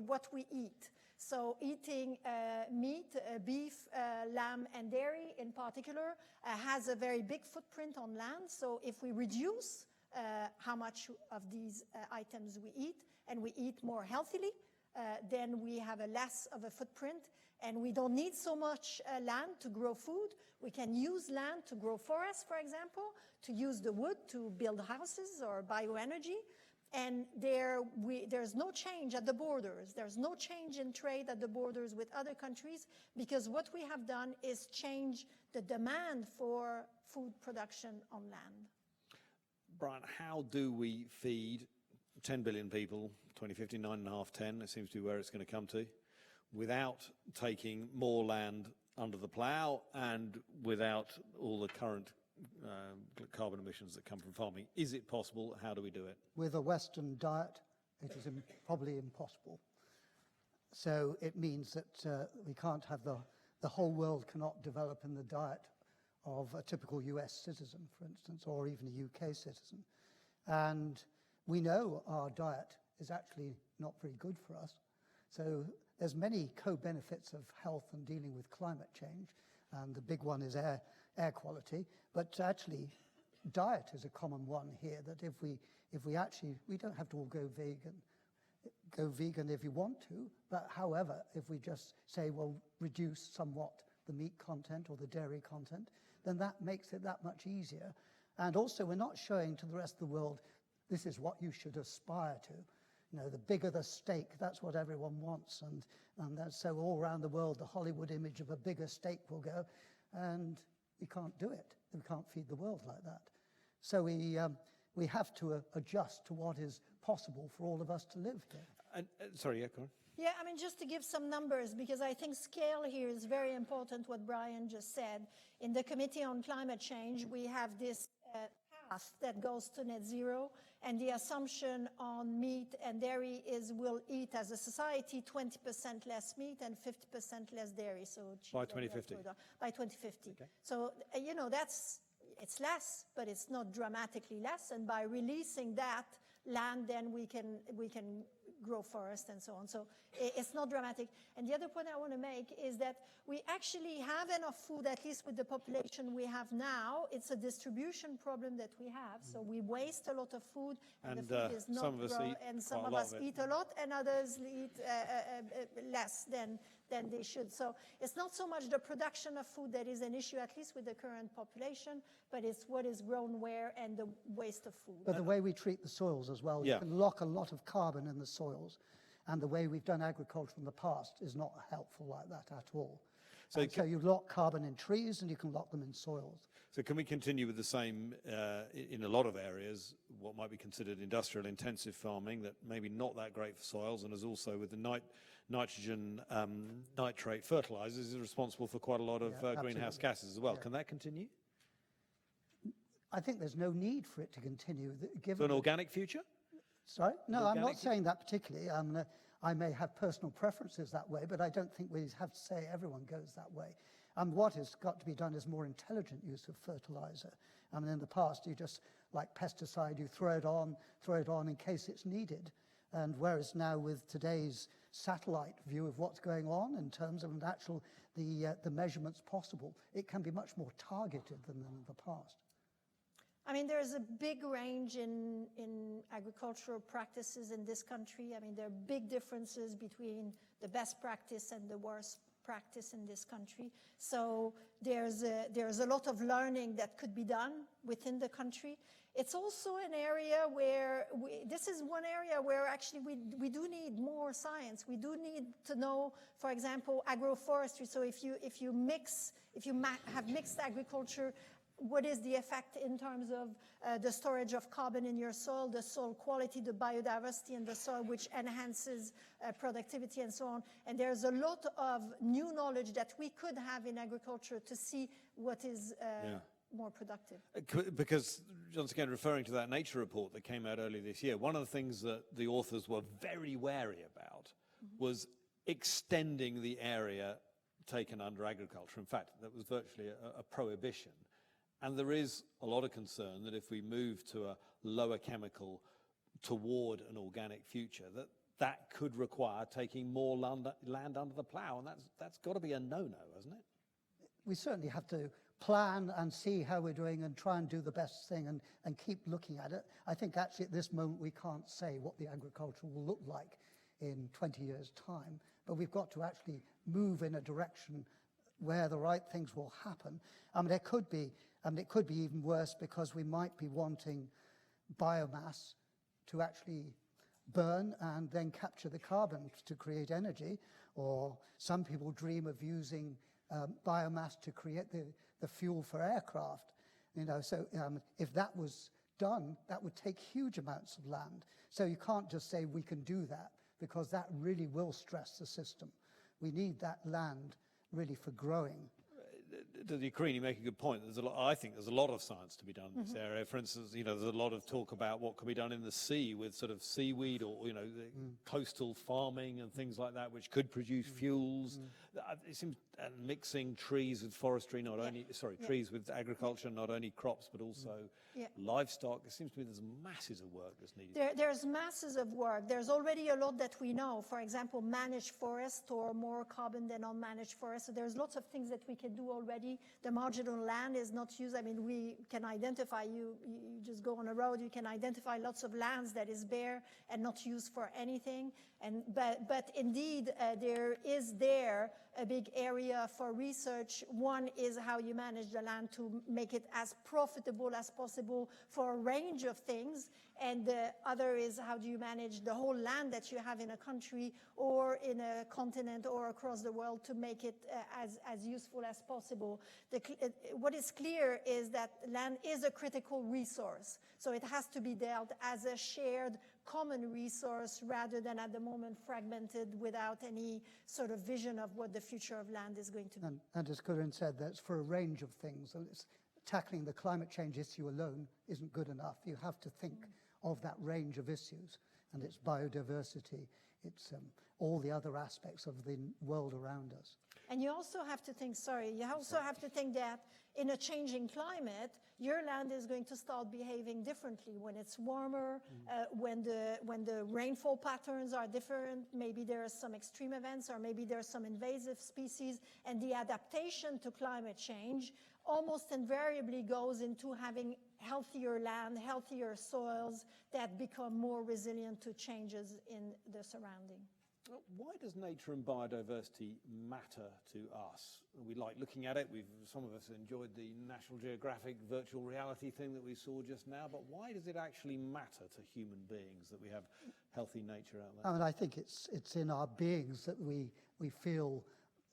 what we eat. So eating meat, beef, lamb, and dairy in particular has a very big footprint on land. So if we reduce how much of these items we eat, and we eat more healthily, then we have less of a footprint, and we don't need so much land to grow food. We can use land to grow forests, for example, to use the wood to build houses or bioenergy. And there's no change at the borders. There's no change in trade at the borders with other countries, because what we have done is change the demand for food production on land.
Brian, how do we feed 10 billion people, 2050, 9.5, 10, it seems to be where it's going to come to, without taking more land under the plough and without all the current carbon emissions that come from farming? Is it possible? How do we do it?
With a Western diet, it is probably impossible. So it means that we can't have the whole world cannot develop in the diet of a typical US citizen, for instance, or even a UK citizen. And we know our diet is actually not very good for us. So there's many co-benefits of health and dealing with climate change. And the big one is air quality. But actually, diet is a common one here, that if we actually, we don't have to all go vegan. Go vegan if you want to, but however, if we just say, well, reduce somewhat the meat content or the dairy content, then that makes it that much easier. And also, we're not showing to the rest of the world, this is what you should aspire to. You know, the bigger the steak, that's what everyone wants. And that's so all around the world, the Hollywood image of a bigger steak will go, and we can't do it. We can't feed the world like that. So we have to adjust to what is possible for all of us to live here.
Sorry, yeah, Corinne.
Yeah, I mean, just to give some numbers, because I think scale here is very important, what Brian just said. In the Committee on Climate Change, we have this path that goes to net zero, and the assumption on meat and dairy is we'll eat as a society 20% less meat and 50% less dairy. So
by 2050?
By 2050.
Okay.
So, you know, it's less, but it's not dramatically less. And by releasing that land, then we can grow forest and so on. So it's not dramatic. And the other point I want to make is that we actually have enough food, at least with the population we have now. It's a distribution problem that we have. So we waste a lot of food, and the food is not
some of us
grown,
eat
and some
quite
of
a lot
us
of it.
eat a lot, and others eat less than they should. So it's not so much the production of food that is an issue, at least with the current population, but it's what is grown where and the waste of food.
But the way we treat the soils as well,
Yeah.
you can lock a lot of carbon in the soils. And the way we've done agriculture in the past is not helpful like that at all. So you lock carbon in trees and you can lock them in soils.
So can we continue with the same, in a lot of areas, what might be considered industrial intensive farming, that maybe not that great for soils, and is also with the nitrogen nitrate fertilizers is responsible for quite a lot of greenhouse gases as well.
Yeah.
Can that continue?
I think there's no need for it to continue.
For an organic future?
Sorry? No, I'm
organic-
not saying that particularly. I may have personal preferences that way, but I don't think we have to say everyone goes that way. What has got to be done is more intelligent use of fertilizer. I mean, in the past, you just, like pesticide, you throw it on in case it's needed. And whereas now with today's satellite view of what's going on in terms of the measurements possible, it can be much more targeted than in the past.
I mean, there's a big range in agricultural practices in this country. I mean, there are big differences between the best practice and the worst practice in this country. So there's a lot of learning that could be done within the country. It's also an area where this is one area where actually we do need more science. We do need to know, for example, agroforestry. So if you have mixed agriculture, what is the effect in terms of the storage of carbon in your soil, the soil quality, the biodiversity in the soil, which enhances productivity and so on. And there's a lot of new knowledge that we could have in agriculture to see what is more productive.
Because, once again, referring to that Nature report that came out earlier this year, one of the things that the authors were very wary about was extending the area taken under agriculture. In fact, that was virtually a prohibition. And there is a lot of concern that if we move to a lower chemical toward an organic future, that could require taking more land under the plough. And that's got to be a no-no, hasn't it?
We certainly have to plan and see how we're doing and try and do the best thing and keep looking at it. I think actually at this moment we can't say what the agriculture will look like in 20 years' time, but we've got to actually move in a direction where the right things will happen. It could be even worse, because we might be wanting biomass to actually burn and then capture the carbon to create energy, or some people dream of using biomass to create the fuel for aircraft. So if that was done, that would take huge amounts of land. So you can't just say we can do that, because that really will stress the system. We need that land really for growing.
Dr. Crean, you make a good point. I think there's a lot of science to be done in this area. For instance, there's a lot of talk about what can be done in the sea with sort of seaweed or, the coastal farming and things like that, which could produce fuels. It seems, and mixing trees with forestry, trees with agriculture, not only crops, but also livestock. It seems to me there's masses of work that's needed.
There's masses of work. There's already a lot that we know. For example, managed forests store more carbon than unmanaged forests. So there's lots of things that we can do already. The marginal land is not used. We can identify, you just go on a road, you can identify lots of lands that is bare and not used for anything. But indeed, there is a big area for research. One is how you manage the land to make it as profitable as possible for a range of things. And the other is how do you manage the whole land that you have in a country or in a continent or across the world to make it as useful as possible. What is clear is that land is a critical resource. So it has to be dealt as a shared common resource rather than at the moment fragmented without any sort of vision of what the future of land is going to be.
And as Corinne said, that's for a range of things. Tackling the climate change issue alone isn't good enough. You have to think of that range of issues, and it's biodiversity, it's all the other aspects of the world around us.
And you also have to think, that in a changing climate, your land is going to start behaving differently when it's warmer, when the rainfall patterns are different, maybe there are some extreme events or maybe there are some invasive species, and the adaptation to climate change almost invariably goes into having healthier land, healthier soils that become more resilient to changes in the surrounding.
Why does nature and biodiversity matter to us? We like looking at it. Some of us enjoyed the National Geographic virtual reality thing that we saw just now, but why does it actually matter to human beings that we have healthy nature out there?
I think it's in our beings that we feel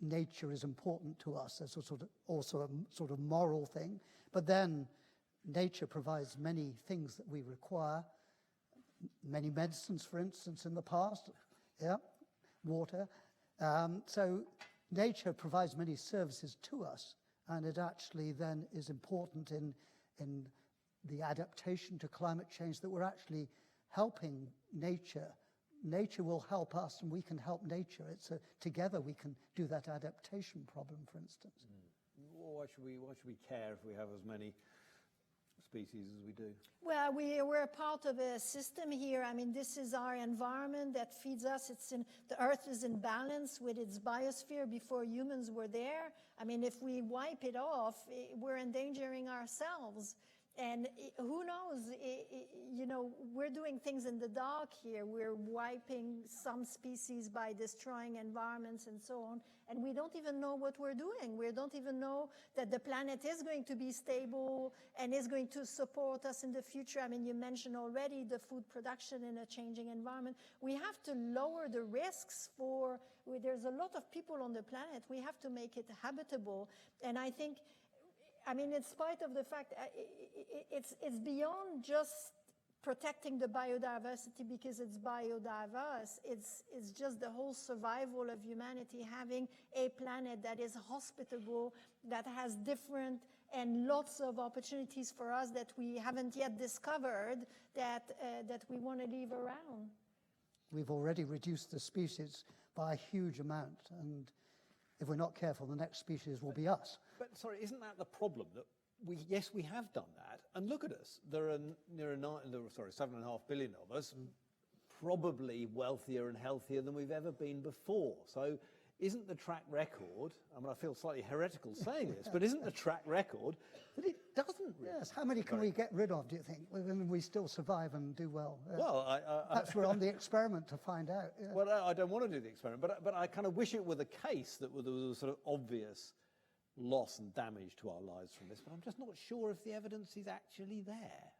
nature is important to us as also a sort of moral thing. But then nature provides many things that we require, many medicines, for instance, in the past, water. So nature provides many services to us, and it actually then is important in the adaptation to climate change, that we're actually helping nature. Nature will help us, and we can help nature. Together we can do that adaptation problem, for instance.
Why should we care if we have as many species as we do?
Well, we're a part of a system here. This is our environment that feeds us. The Earth is in balance with its biosphere before humans were there. If we wipe it off, we're endangering ourselves. And who knows, you know, we're doing things in the dark here. We're wiping some species by destroying environments and so on. And we don't even know what we're doing. We don't even know that the planet is going to be stable and is going to support us in the future. I mean, you mentioned already the food production in a changing environment. We have to lower the risks there's a lot of people on the planet. We have to make it habitable. And I think, I mean, in spite of the fact, it's beyond just protecting the biodiversity because it's biodiverse. It's just the whole survival of humanity, having a planet that is hospitable, that has different and lots of opportunities for us that we haven't yet discovered, that we want to leave around.
We've already reduced the species by a huge amount, and if we're not careful, the next species will be us.
But sorry, isn't that the problem? That we have done that, and look at us. There are 7.5 billion of us, probably wealthier and healthier than we've ever been before. So isn't the track record, I mean, I feel slightly heretical saying this, but isn't the track record that it doesn't really?
Yes, how many can we get rid of, do you think? We still survive and do well.
Well,
perhaps we're on the experiment to find out. Yeah.
Well, I don't want to do the experiment, but I kind of wish it were the case that there was a sort of obvious loss and damage to our lives from this, but I'm just not sure if the evidence is actually there.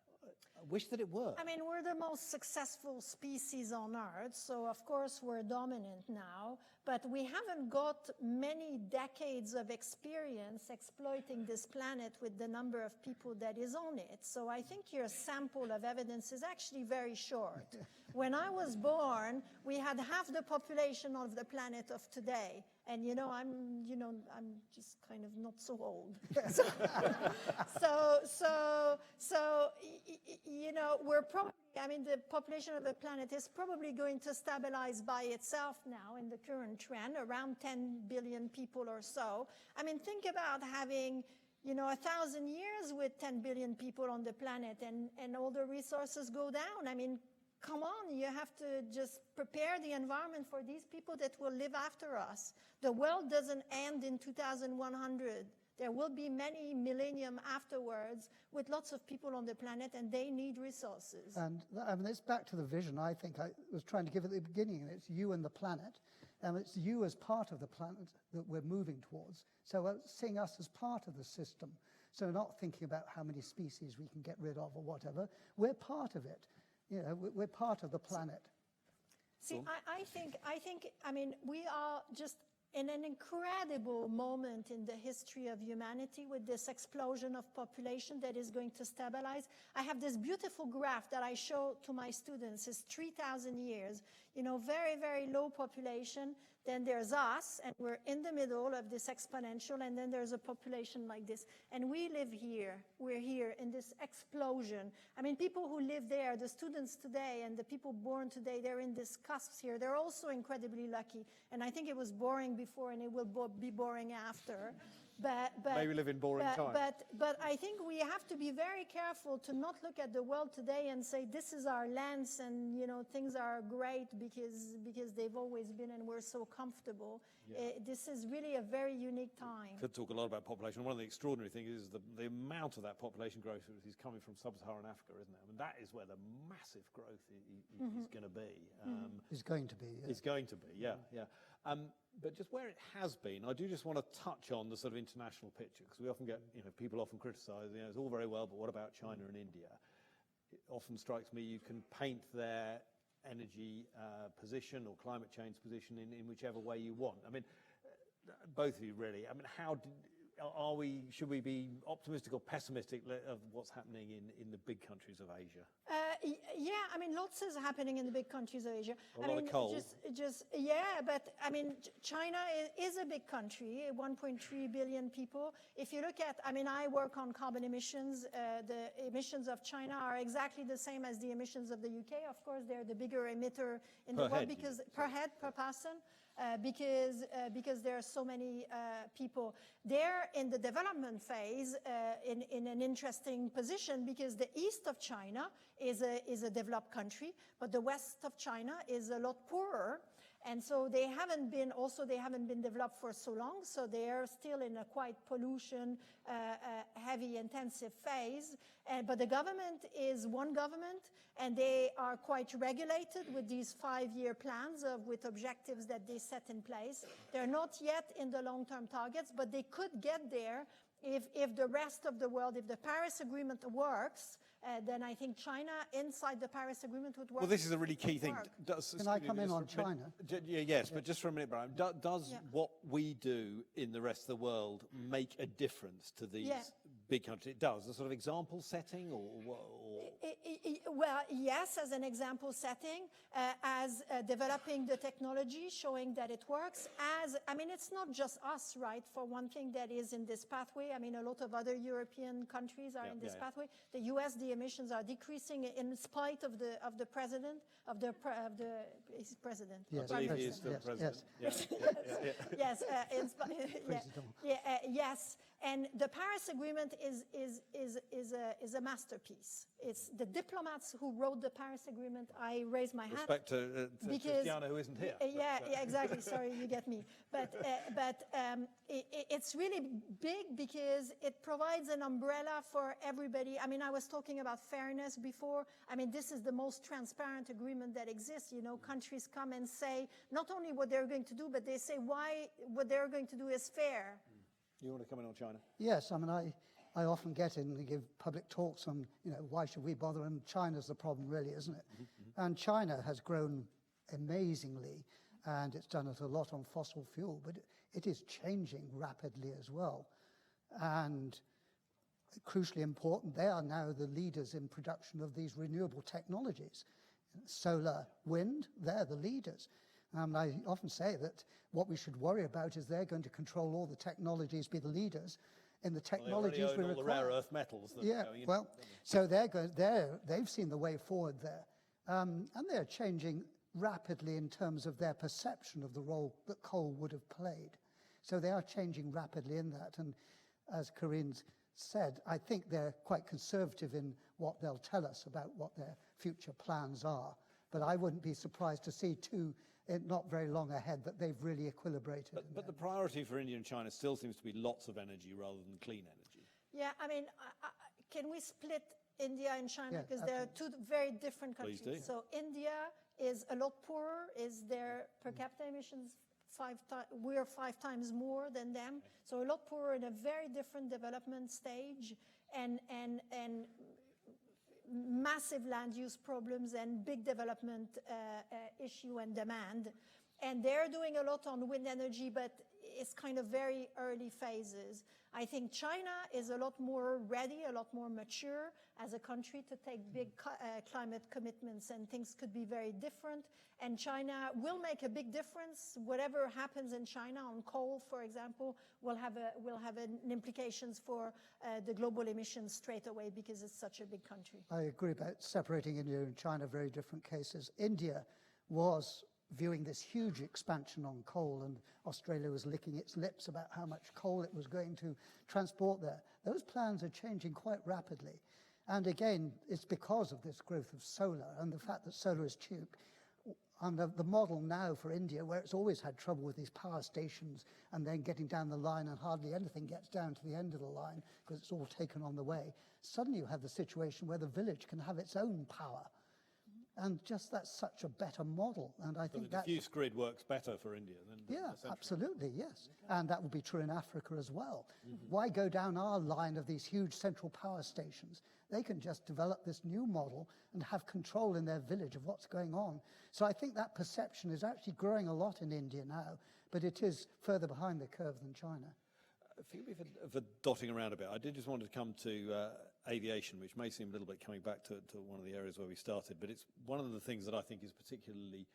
I wish that it were.
I mean, we're the most successful species on Earth, so of course we're dominant now, but we haven't got many decades of experience exploiting this planet with the number of people that is on it. So I think your sample of evidence is actually very short. When I was born, we had half the population of the planet of today. And I'm just kind of not so old. We're probably, I mean, the population of the planet is probably going to stabilize by itself now in the current trend, around 10 billion people or so. I mean, think about having 1,000 years with 10 billion people on the planet and all the resources go down. I mean, come on, you have to just prepare the environment for these people that will live after us. The world doesn't end in 2100. There will be many millennium afterwards with lots of people on the planet, and they need resources.
And I mean, it's back to the vision I think I was trying to give at the beginning. It's you and the planet. And it's you as part of the planet that we're moving towards. So seeing us as part of the system. So we're not thinking about how many species we can get rid of or whatever. We're part of it. We're part of the planet.
See, I mean, we are just in an incredible moment in the history of humanity with this explosion of population that is going to stabilize. I have this beautiful graph that I show to my students. It's 3,000 years, very, very low population. Then there's us, and we're in the middle of this exponential, and then there's a population like this. And we live here. We're here in this explosion. I mean, people who live there, the students today and the people born today, they're in this cusps here. They're also incredibly lucky. And I think it was boring before, and it will be boring after. But
maybe live in boring times.
But I think we have to be very careful to not look at the world today and say this is our lens and things are great because they've always been and we're so comfortable. Yeah. This is really a very unique time.
Could talk a lot about population. One of the extraordinary things is the amount of that population growth is coming from sub-Saharan Africa, isn't it? I mean, that is where the massive growth is going to be.
It's going to be. Yeah.
It's going to be. Yeah. But just where it has been, I do just want to touch on the sort of international picture, because we often get, people often criticise, it's all very well, but what about China and India? It often strikes me you can paint their energy position or climate change position in whichever way you want. I mean, both of you really. I mean, should we be optimistic or pessimistic of what's happening in the big countries of Asia?
Yeah, I mean, lots is happening in the big countries of Asia.
A lot of coal.
But I mean, China is a big country, 1.3 billion people. If you look at, I mean, I work on carbon emissions. The emissions of China are exactly the same as the emissions of the UK. Of course, they're the bigger emitter in the world because per head, per person. Because there are so many people. They're in the development phase in an interesting position because the east of China is a developed country, but the west of China is a lot poorer. And so they haven't been developed for so long, so they are still in a quite pollution, heavy, intensive phase. But the government is one government, and they are quite regulated with these 5-year plans with objectives that they set in place. They're not yet in the long-term targets, but they could get there if the rest of the world, if the Paris Agreement works, then I think China inside the Paris Agreement would work.
Well, this is a really key thing.
Can I come in on China?
Yes, but just for a minute, Brian. Does what we do in the rest of the world make a difference to these big countries? It does. A sort of example setting, or
well, yes, as an example setting, as developing the technology, showing that it works. I mean, it's not just us, right? For one thing, that is in this pathway. I mean, a lot of other European countries are in this pathway. The U.S., the emissions are decreasing in spite of the president, is he president?
Yes,
I believe he is still president.
Yes.
Yes, yes. And the Paris Agreement is a masterpiece. It's the diplomats who wrote the Paris Agreement. I raise my hat.
Respect to Christiana, who isn't here.
Yeah, exactly. Sorry, you get me. But it's really big because it provides an umbrella for everybody. I mean, I was talking about fairness before. I mean, this is the most transparent agreement that exists. You know, countries come and say not only what they're going to do, but they say why what they're going to do is fair.
You want to come in on China?
Yes, I mean, I often get in and give public talks on, why should we bother? And China's the problem, really, isn't it? And China has grown amazingly, and it's done it a lot on fossil fuel, but it is changing rapidly as well. And crucially important, they are now the leaders in production of these renewable technologies. Solar, wind, they're the leaders. I often say that what we should worry about is they're going to control all the technologies, be the leaders in the technologies we require.
All the rare earth metals. That are going in.
So they've seen the way forward there. And they're changing rapidly in terms of their perception of the role that coal would have played. So they are changing rapidly in that. And as Corinne said, I think they're quite conservative in what they'll tell us about what their future plans are. But I wouldn't be surprised to see not very long ahead, that they've really equilibrated.
But the priority for India and China still seems to be lots of energy rather than clean energy.
Yeah, I mean, can we split India and China? Because they're two very different countries.
Please do.
So India is a lot poorer. Is their per capita emissions we're 5 times more than them. So a lot poorer in a very different development stage, and massive land use problems and big development issue and demand. And they're doing a lot on wind energy, but it's kind of very early phases. I think China is a lot more ready, a lot more mature as a country to take big climate commitments, and things could be very different. And China will make a big difference. Whatever happens in China on coal, for example, will have implications for the global emissions straight away, because it's such a big country.
I agree about separating India and China, very different cases. India was viewing this huge expansion on coal, and Australia was licking its lips about how much coal it was going to transport there. Those plans are changing quite rapidly. And again, it's because of this growth of solar and the fact that solar is cheap. And the model now for India, where it's always had trouble with these power stations and then getting down the line and hardly anything gets down to the end of the line because it's all taken on the way, suddenly you have the situation where the village can have its own power. And just that's such a better model. And I think
the diffuse grid works better for India than
yeah,
the central.
Absolutely, yes. And that will be true in Africa as well. Why go down our line of these huge central power stations? They can just develop this new model and have control in their village of what's going on. So I think that perception is actually growing a lot in India now, but it is further behind the curve than China.
Forgive me for dotting around a bit. I did just want to come to aviation, which may seem a little bit coming back to one of the areas where we started, but it's one of the things that I think is particularly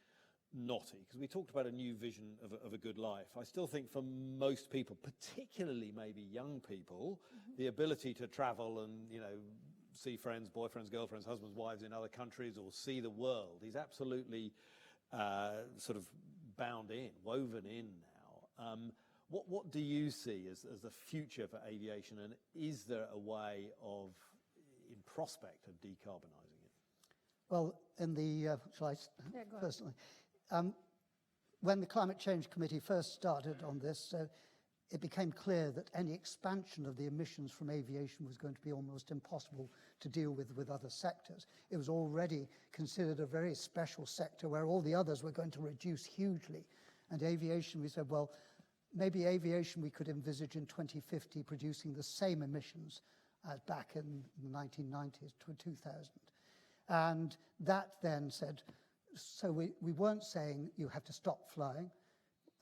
knotty, because we talked about a new vision of a good life. I still think for most people, particularly maybe young people, the ability to travel and, see friends, boyfriends, girlfriends, husbands, wives in other countries, or see the world is absolutely sort of woven in now. What do you see as the future for aviation, and is there a way of, in prospect, of decarbonising it?
Well, in the, shall I
go ahead.
personally? when the Climate Change Committee first started on this, it became clear that any expansion of the emissions from aviation was going to be almost impossible to deal with other sectors. It was already considered a very special sector where all the others were going to reduce hugely. And aviation, we said, well, maybe aviation we could envisage in 2050 producing the same emissions as back in the 1990s to 2000. And that then said, so we weren't saying you have to stop flying.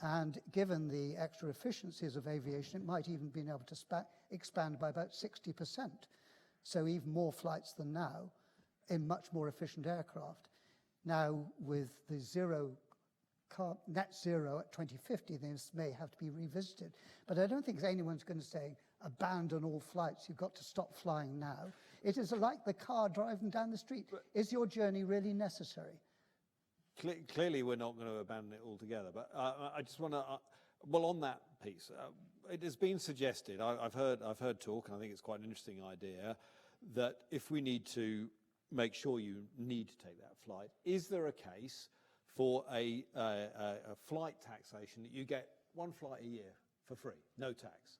And given the extra efficiencies of aviation, it might even been able to expand by about 60%. So even more flights than now in much more efficient aircraft. Now with the net zero at 2050, this may have to be revisited. But I don't think anyone's going to say, abandon all flights, you've got to stop flying now. It is like the car driving down the street. Is your journey really necessary?
Clearly, we're not going to abandon it altogether. But I just want to, well, on that piece, it has been suggested. I've heard talk, and I think it's quite an interesting idea, that if we need to make sure you need to take that flight, is there a case for a flight taxation that you get one flight a year for free, no tax?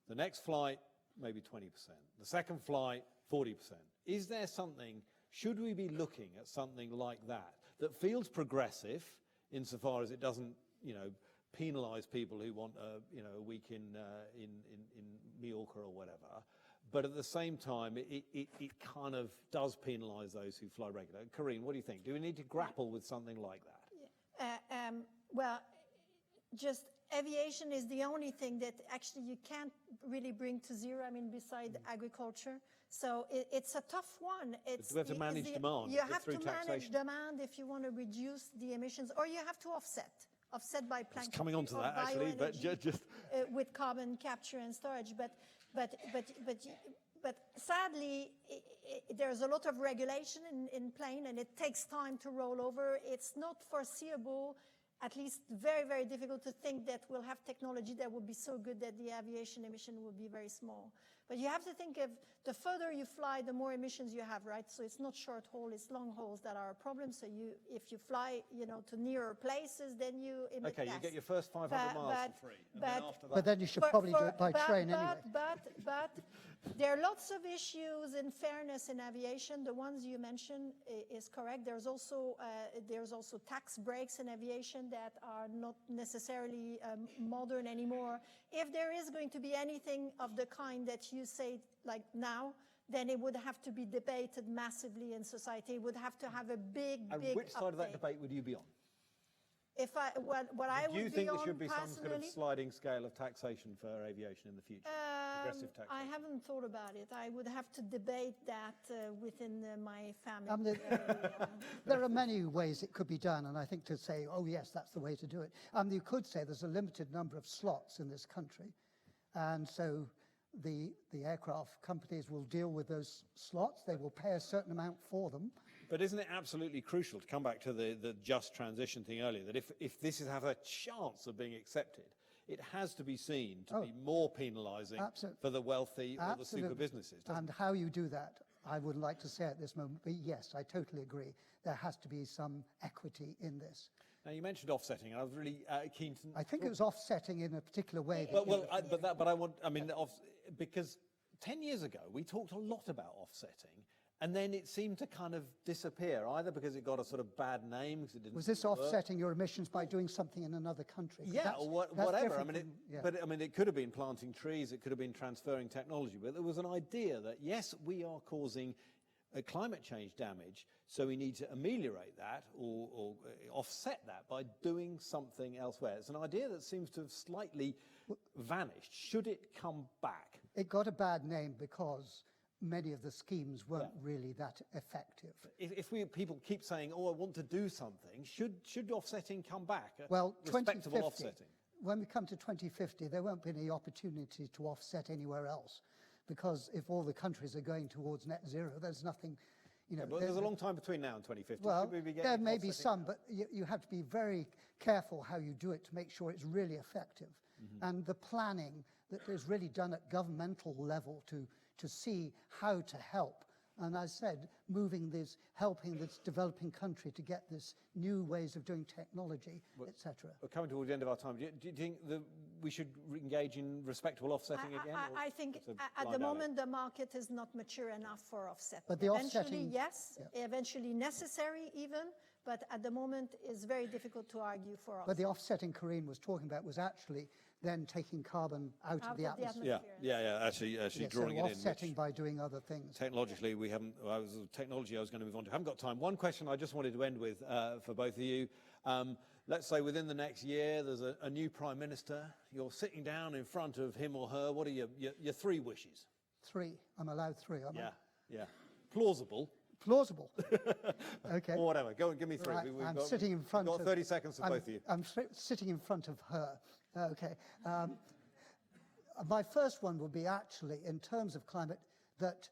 The next flight, maybe 20%. The second flight, 40%. Is there something? Should we be looking at something like that feels progressive insofar as it doesn't, penalise people who want a week in Mallorca or whatever, but at the same time it kind of does penalise those who fly regular? Corinne, what do you think? Do we need to grapple with something like that?
Well, just aviation is the only thing that actually you can't really bring to zero, beside agriculture. So it's a tough one.
We have to manage demand.
You have to
through
manage
taxation.
demand if you want to reduce the emissions, or you have to offset by planting.
It's coming on to that actually, but just
with carbon capture and storage. But sadly, there's a lot of regulation in plane, and it takes time to roll over. It's not foreseeable. At least very, very difficult to think that we'll have technology that will be so good that the aviation emission will be very small. But you have to think of the further you fly, the more emissions you have, right? So it's not short haul, it's long hauls that are a problem. So if you fly, to nearer places, then you emit
okay,
gas.
you get your first 500 miles for free. And then after that,
But then you should probably do it by train anyway.
But there are lots of issues in fairness in aviation. The ones you mentioned is correct. There's also tax breaks in aviation that are not necessarily modern anymore. If there is going to be anything of the kind that you say like now, then it would have to be debated massively in society. It would have to have a big
which side of that debate would you be on?
If I, what I would be on
Do you think there should be some
personally,
kind of sliding scale of taxation for aviation in the future? Progressive taxation?
I haven't thought about it. I would have to debate that within my family.
There are many ways it could be done, and I think to say, oh yes, that's the way to do it. You could say there's a limited number of slots in this country, and so the aircraft companies will deal with those slots. They will pay a certain amount for them.
But isn't it absolutely crucial, to come back to the just transition thing earlier, that if this is have a chance of being accepted, it has to be seen to be more penalising for the wealthy or the super businesses?
And how you do that, I wouldn't like to say at this moment, but yes, I totally agree. There has to be some equity in this.
Now, you mentioned offsetting, and I was really keen to...
I think it was offsetting in a particular way.
Because 10 years ago, we talked a lot about offsetting, and then it seemed to kind of disappear, either because it got a sort of bad name, because it didn't
Was this
work.
offsetting your emissions by doing something in another country?
Yeah, or whatever.
Yeah.
But it could have been planting trees, it could have been transferring technology, but there was an idea that, yes, we are causing climate change damage, so we need to ameliorate that or offset that by doing something elsewhere. It's an idea that seems to have slightly vanished. Should it come back?
It got a bad name because many of the schemes weren't really that effective.
If people keep saying, oh, I want to do something, should offsetting come back?
Well,
Respectable
2050,
offsetting.
when we come to 2050, there won't be any opportunity to offset anywhere else, because if all the countries are going towards net zero, there's nothing,
But there's a long time between now and 2050.
Well,
Should we be
there
getting
may be
offsetting
some,
now?
but you have to be very careful how you do it to make sure it's really effective. And the planning that is really done at governmental level to see how to help And I said, helping this developing country to get this new ways of doing technology, etc.
We're coming towards the end of our time. Do you think that we should engage in respectable offsetting again?
I think
it's a
at
blind
the
alley?
moment the market is not mature enough for offsetting.
But the
eventually,
offsetting-
yes, eventually necessary even, but at the moment it's very difficult to argue for
But
offsetting.
the offsetting Corinne was talking about was actually then taking carbon out of the atmosphere.
Yeah. Actually drawing
so
it in.
offsetting by doing other things.
Technologically, we haven't. Technology I was going to move on to. I haven't got time. One question I just wanted to end with for both of you. Let's say within the next year, there's a new prime minister. You're sitting down in front of him or her. What are your 3 wishes?
3. I'm allowed 3.
Yeah. Plausible.
Plausible. Okay.
Or whatever. Go and give me 3.
Right,
We've
I'm
got,
sitting in front
we've got
of...
30 seconds for both of you.
I'm sitting in front of her. Okay. My first one would be actually, in terms of climate, that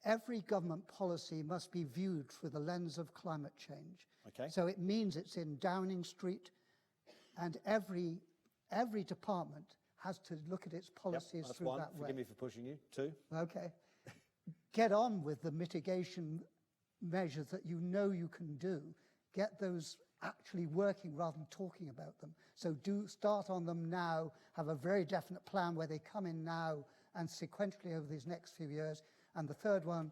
every government policy must be viewed through the lens of climate change.
Okay.
So it means it's in Downing Street, and every department has to look at its policies
That's
through
1.
that way.
Forgive me for pushing you. 2.
Okay. Get on with the mitigation measures that you know you can do. Get those actually working rather than talking about them. So do start on them now, have a very definite plan where they come in now and sequentially over these next few years. And the third one,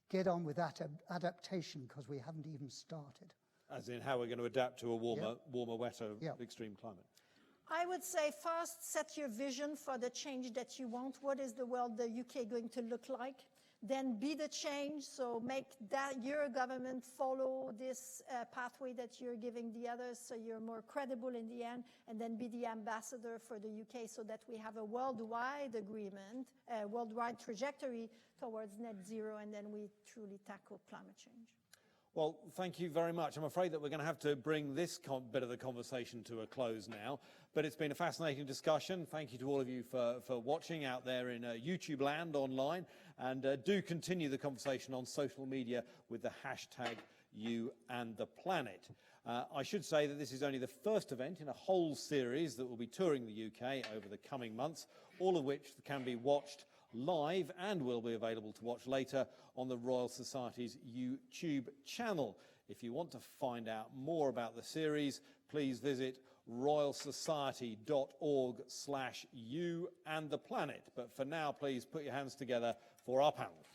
get on with that adaptation, because we haven't even started.
As in how we're going to adapt to a warmer, wetter, extreme climate.
I would say first set your vision for the change that you want. What is the world the UK going to look like? Then be the change, so make that your government follow this pathway that you're giving the others, so you're more credible in the end, and then be the ambassador for the UK so that we have a worldwide agreement, a worldwide trajectory towards net zero, and then we truly tackle climate change.
Well, thank you very much. I'm afraid that we're going to have to bring this bit of the conversation to a close now, but it's been a fascinating discussion. Thank you to all of you for watching out there in YouTube land online, and do continue the conversation on social media with the hashtag #YouAndThePlanet. I should say that this is only the first event in a whole series that will be touring the UK over the coming months, all of which can be watched live and will be available to watch later on the Royal Society's YouTube channel. If you want to find out more about the series, please visit royalsociety.org/YouAndThePlanet. But for now, please put your hands together for our panel.